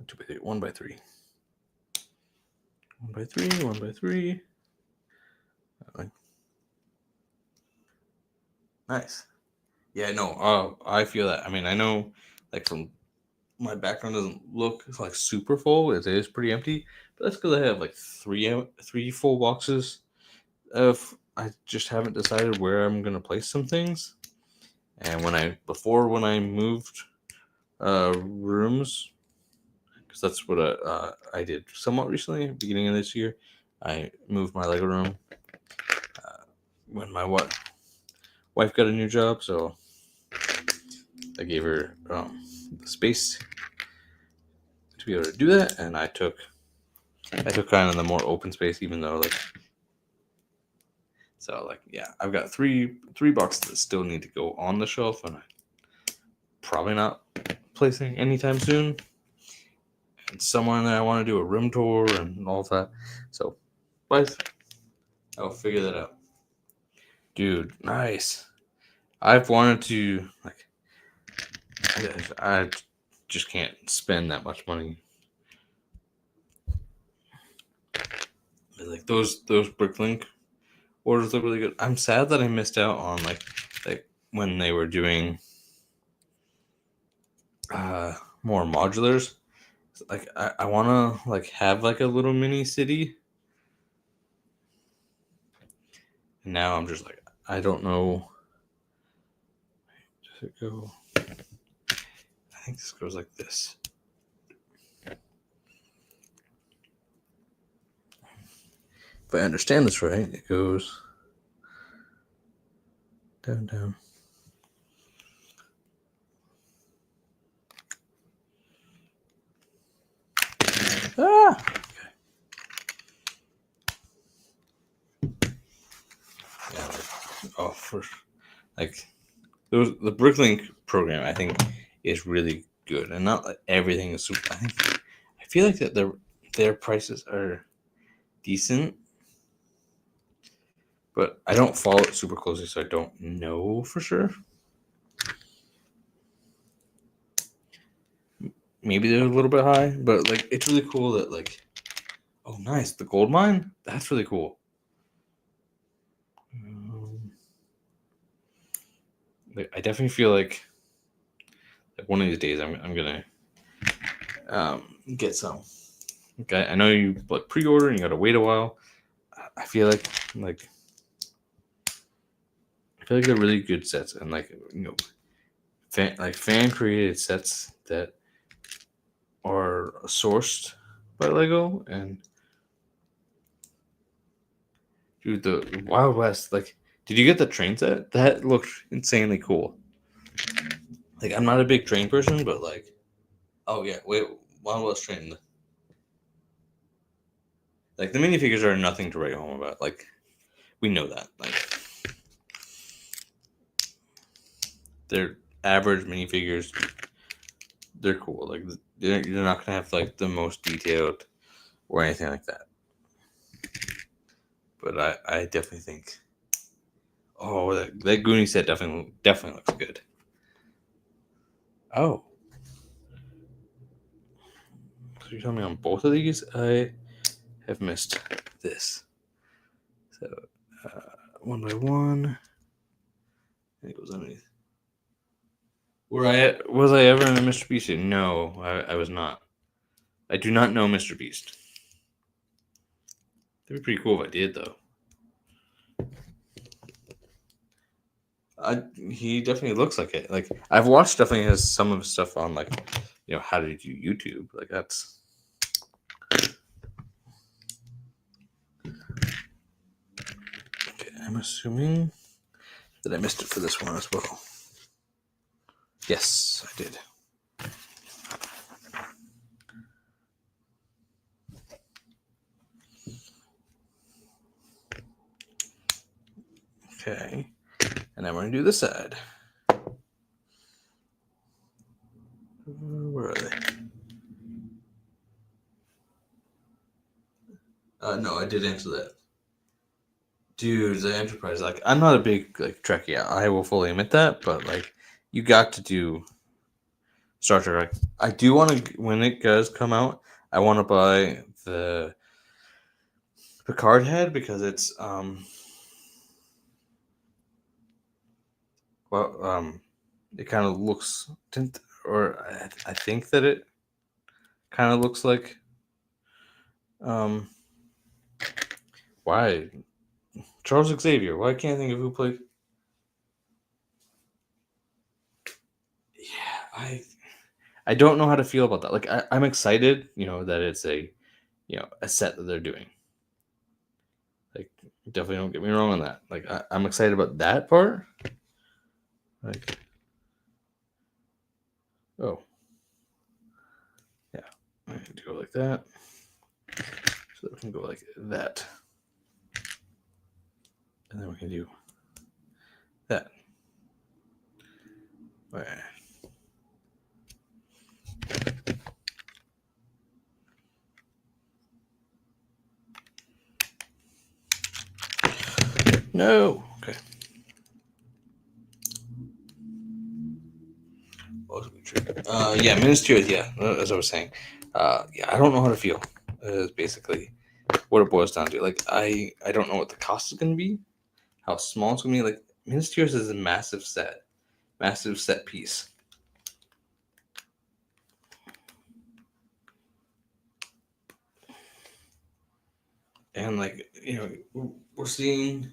2x3, 1x3, 1x3, 1x3. Nice. Yeah, no. I feel that. I mean, I know, like, from my background doesn't look like super full. It is pretty empty, but that's because I have like three full boxes of. I just haven't decided where I'm gonna place some things. And when I moved rooms, because that's what I did somewhat recently, beginning of this year. I moved my Lego room when my wife got a new job, so I gave her the space to be able to do that, and I took kind of the more open space, even though yeah, I've got three boxes that still need to go on the shelf, and I'm probably not placing anytime soon. And someone that I want to do a room tour and all of that, so but I'll figure that out. Dude, nice. I've wanted to I just can't spend that much money. Like those Bricklink orders look really good. I'm sad that I missed out on like when they were doing more modulars. Like I want to have like a little mini city. And now I'm just like, I don't know. Does it go? I think this goes like this. If I understand this right, it goes down, down. Ah! Okay. Yeah, the Bricklink program, I think, is really good, and not like everything is super. I feel like that their prices are decent, but I don't follow it super closely, so I don't know for sure. Maybe they're a little bit high, but like it's really cool that oh nice, the gold mine, that's really cool. I definitely feel like one of these days I'm gonna get some. Okay, I know you pre-order and you gotta wait a while. I feel like they're really good sets, and fan created sets that are sourced by Lego. And dude, the Wild West, did you get the train set? That looked insanely cool. I'm not a big train person, but oh yeah, wait, Wild West train. The minifigures are nothing to write home about. We know that. They're average minifigures. They're cool. You're not gonna have the most detailed or anything like that. But I definitely think, oh, that Goonie set definitely looks good. Oh, so you're telling me on both of these I have missed this. So one by one, and it goes underneath. Was I ever in a Mr. Beast? No, I was not. I do not know Mr. Beast. That'd be pretty cool if I did, though. He definitely looks like it. I've watched definitely some of his stuff on how to do YouTube. That's. Okay, I'm assuming that I missed it for this one as well. Yes, I did. Okay, and I'm going to do this side. Where are they? No, I did answer that. Dude, the Enterprise, I'm not a big Trekkie. I will fully admit that, but you got to do Star Trek. I do want to, when it does come out, I want to buy the Picard head, because it's it kind of looks, or I think that it kind of looks like why Charles Xavier. Why can't I think of who played? Yeah, I don't know how to feel about that. Like I'm excited, that it's a set that they're doing. Like, definitely don't get me wrong on that. Like I'm excited about that part. Like, oh yeah, I need to go like that, so that we can go like that, and then we can do that. All right. No. Okay. Yeah, ministerial. Yeah, as I was saying. Yeah, I don't know how to feel. Is basically what it boils down to. Like, I don't know what the cost is going to be, how small it's going to be. Like, ministerial is a massive set piece. And like, we're seeing.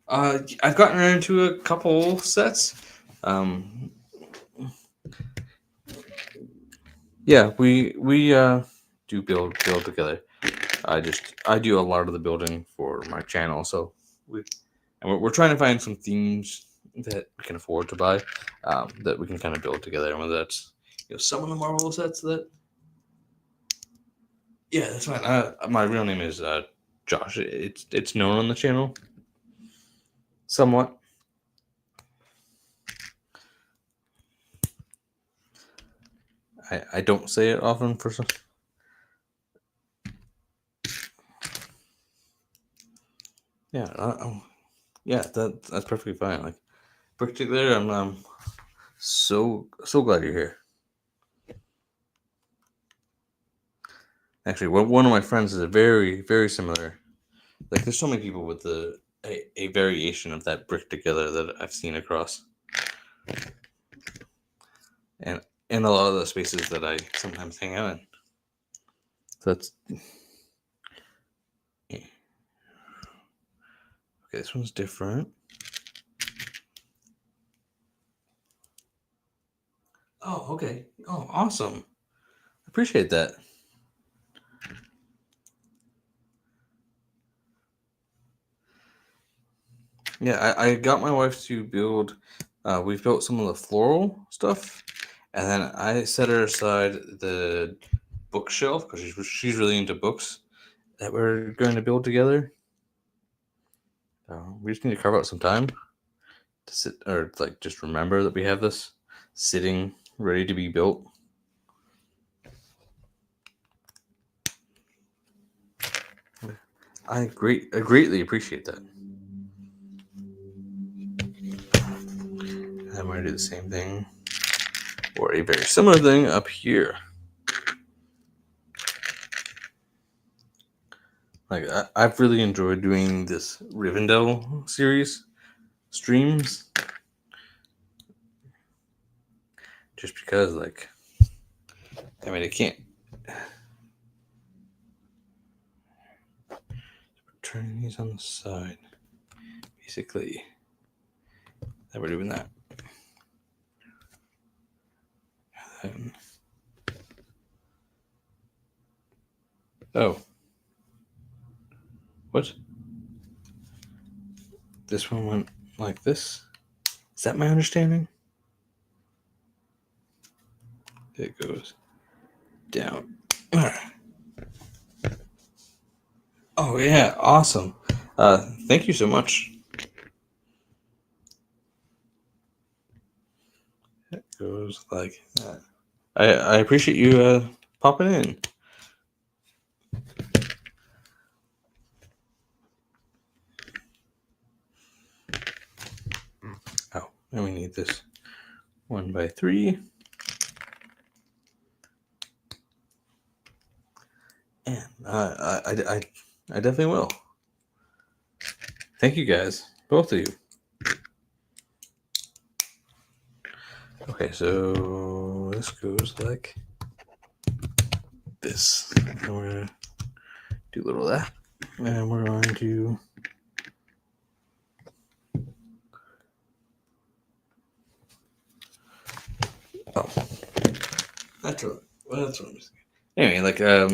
I've gotten into a couple sets. Yeah, we do build together. I do a lot of the building for my channel, so we're trying to find some themes that we can afford to buy, that we can kind of build together. And whether that's some of the Marvel sets that, yeah, that's fine. My real name is Josh. It's known on the channel somewhat. I don't say it often for some. Yeah, yeah, that's perfectly fine. Like, particularly, I'm so glad you're here. Actually, one of my friends is a very, very similar. Like, there's so many people with a variation of that brick together that I've seen across, and in a lot of the spaces that I sometimes hang out in. So that's okay. This one's different. Oh, okay. Oh, awesome. Appreciate that. Yeah, I got my wife to build. We've built some of the floral stuff, and then I set her aside the bookshelf because she's really into books that we're going to build together. We just need to carve out some time to sit, or like just remember that we have this sitting ready to be built. I greatly appreciate that. I'm going to do the same thing, or a very similar thing up here. Like, I've really enjoyed doing this Rivendell series streams, just because, like, I mean, it can't. Turning these on the side, basically. That we're doing that. And, oh, what? This one went like this. Is that my understanding? It goes down. Oh yeah, awesome. Thank you so much. It goes like that. I appreciate you popping in. Oh, and we need this 1x3. And I definitely will. Thank you guys, both of you. Okay, so this goes like this. And we're gonna do a little of that, and we're going to Oh, that's what I'm saying. Anyway, like as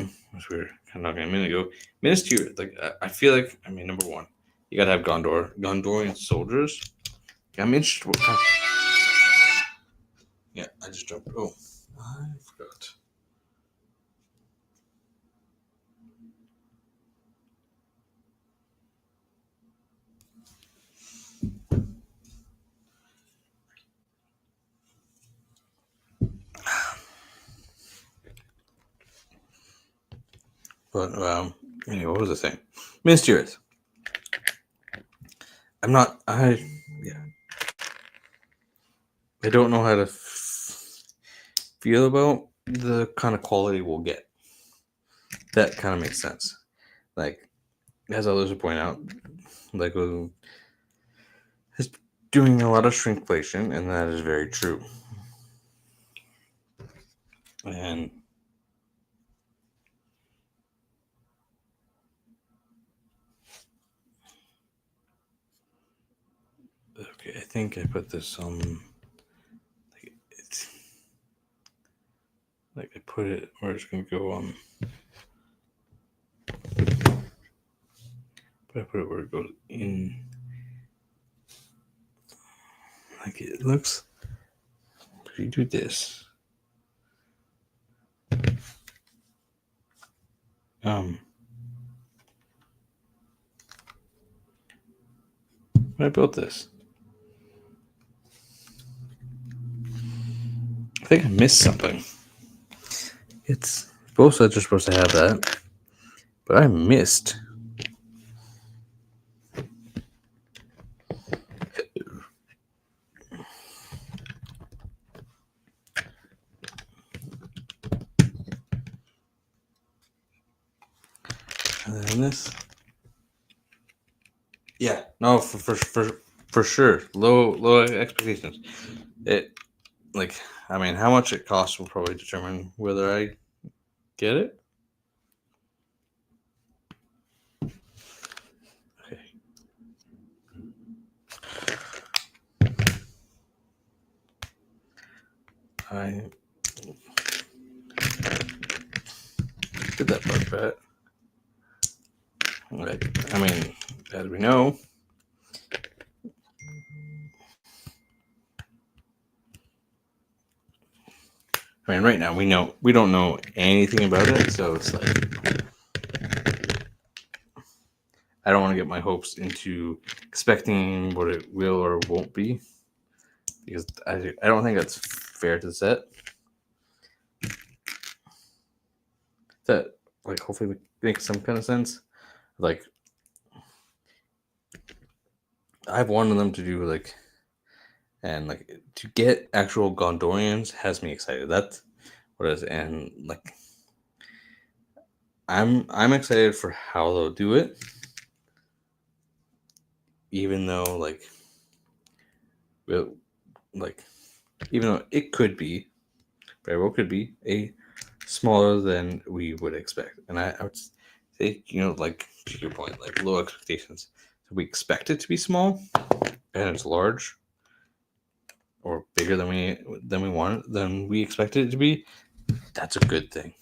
we were kind of talking a minute ago, Ministerial. Like I feel like, I mean, number one, you gotta have Gondorian soldiers. I'm interested. What kind Yeah, I just jumped. Oh, I forgot. But anyway, what was I saying? Mysterious. I'm not. Yeah. I don't know how to feel about the kind of quality we'll get. That kind of makes sense. Like, as others would point out, Lego is doing a lot of shrinkflation, and that is very true. And okay, I think I put this on. It's like I put it where it's gonna go on. But I put it where it goes in. Like it looks. If you do this, when I built this, I think I missed something. It's both sides are supposed to have that, but I missed. And then this. Yeah, no, for sure. Low expectations. It like, I mean, how much it costs will probably determine whether I get it. Okay. I did that part bad. Like, I mean, as we know, I mean, right now we don't know anything about it, so it's like I don't want to get my hopes into expecting what it will or won't be, because I don't think that's fair to set. That like hopefully makes some kind of sense. Like I've wanted them to do like, and like to get actual Gondorians has me excited. That's what it is, and like I'm excited for how they'll do it, even though like even though it could be very well could be a smaller than we would expect, and I would say, you know, like to your point, like low expectations. So we expect it to be small, and it's large or bigger than we expected it to be. That's a good thing.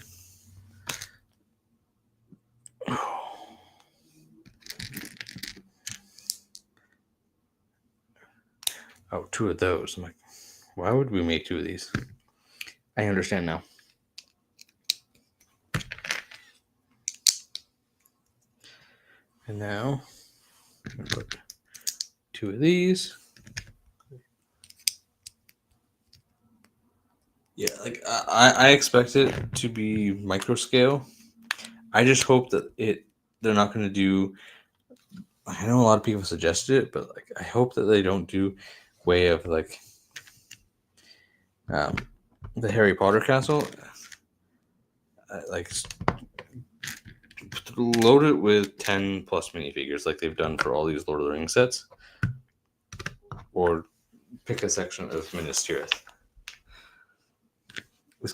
Oh, two of those. I'm like, why would we make two of these? I understand now. And now, I'm gonna put two of these. Yeah, like I expect it to be micro scale. I just hope that they're not going to do. I know a lot of people suggested it, but like I hope that they don't do way of like the Harry Potter castle. Like load it with 10 plus minifigures like they've done for all these Lord of the Rings sets, or pick a section of Minas Tirith. That's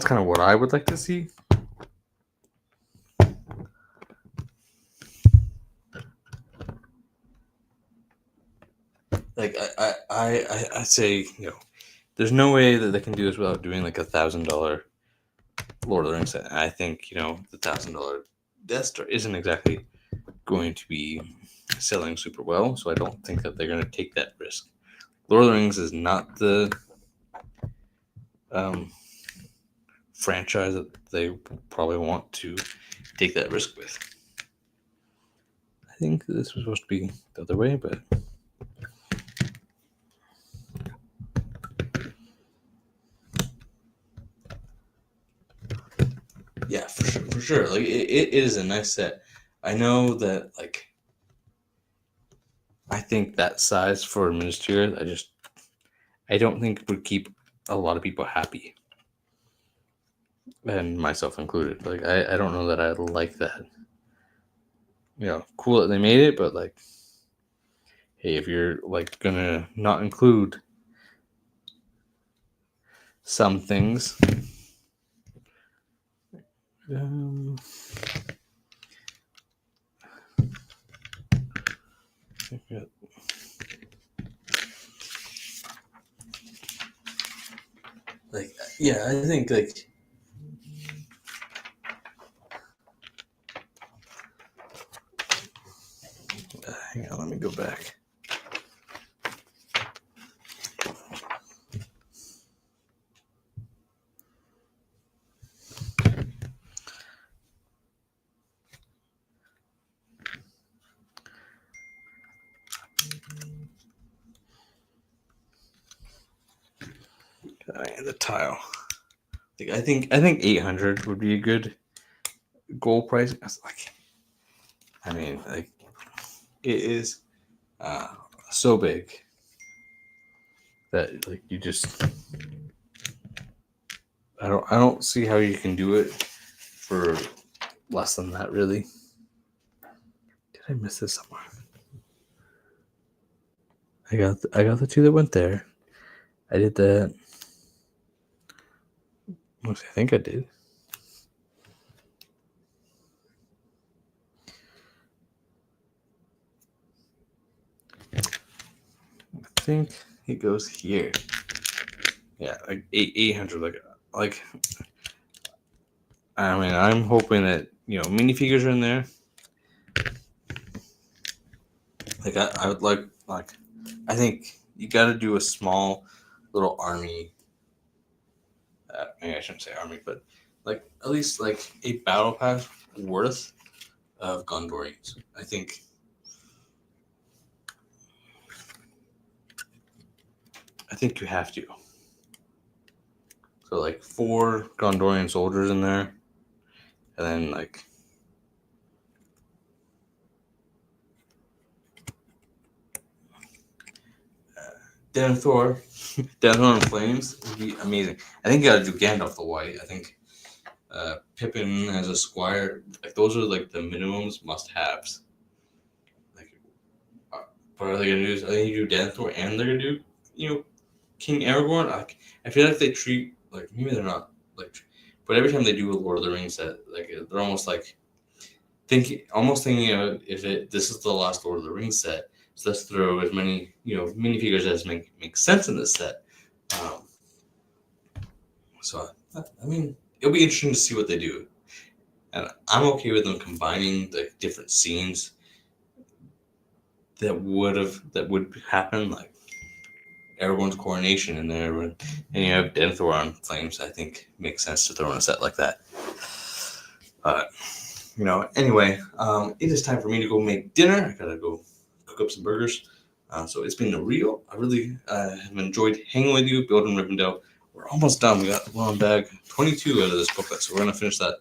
kind of what I would like to see. Like I say, you know, there's no way that they can do this without doing like $1,000 Lord of the Rings set. And I think, the $1,000 Death Star isn't exactly going to be selling super well, so I don't think that they're going to take that risk. Lord of the Rings is not the franchise that they probably want to take that risk with. I think this was supposed to be the other way, but yeah, for sure. Like it is a nice set. I know that, like, I think that size for Minas Tirith, I don't think would keep a lot of people happy, and myself included. Like, I don't know that I like that. Cool that they made it, but like, hey, if you're like gonna not include some things, like, yeah, I think like. Hang on, let me go back. And the tile. I think 800 would be a good goal price. I mean, like, it is so big that like you just I don't see how you can do it for less than that, really. Did I miss this somewhere? I got the two that went there. I did that. I think I did. I think it goes here. Yeah, like 800. Like. I mean, I'm hoping that minifigures are in there. Like, I would like I think you got to do a small little army. Maybe I shouldn't say army, but like at least like a battle pass worth of Gondorians. I think you have to. So like 4 Gondorian soldiers in there, and then like Denethor in Flames would be amazing. I think you gotta do Gandalf the White. I think Pippin as a squire, like those are like the minimums must-haves. Like, what are they gonna do? I think you do Denethor, and they're gonna do King Aragorn. I feel like they treat like maybe they're not like, but every time they do a Lord of the Rings set, like they're almost like thinking this is the last Lord of the Rings set. So let's throw as many, minifigures as make sense in this set. So, I mean, it'll be interesting to see what they do. And I'm okay with them combining the different scenes that would happen, like Aragorn's coronation in there, and you have Denethor on Flames. I think makes sense to throw in a set like that. Anyway, it is time for me to go make dinner. I gotta go cook up some burgers. So it's been real. I really have enjoyed hanging with you, building Rivendell. We're almost done. We got one bag 22 out of this booklet, so we're gonna finish that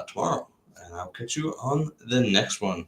tomorrow. And I'll catch you on the next one.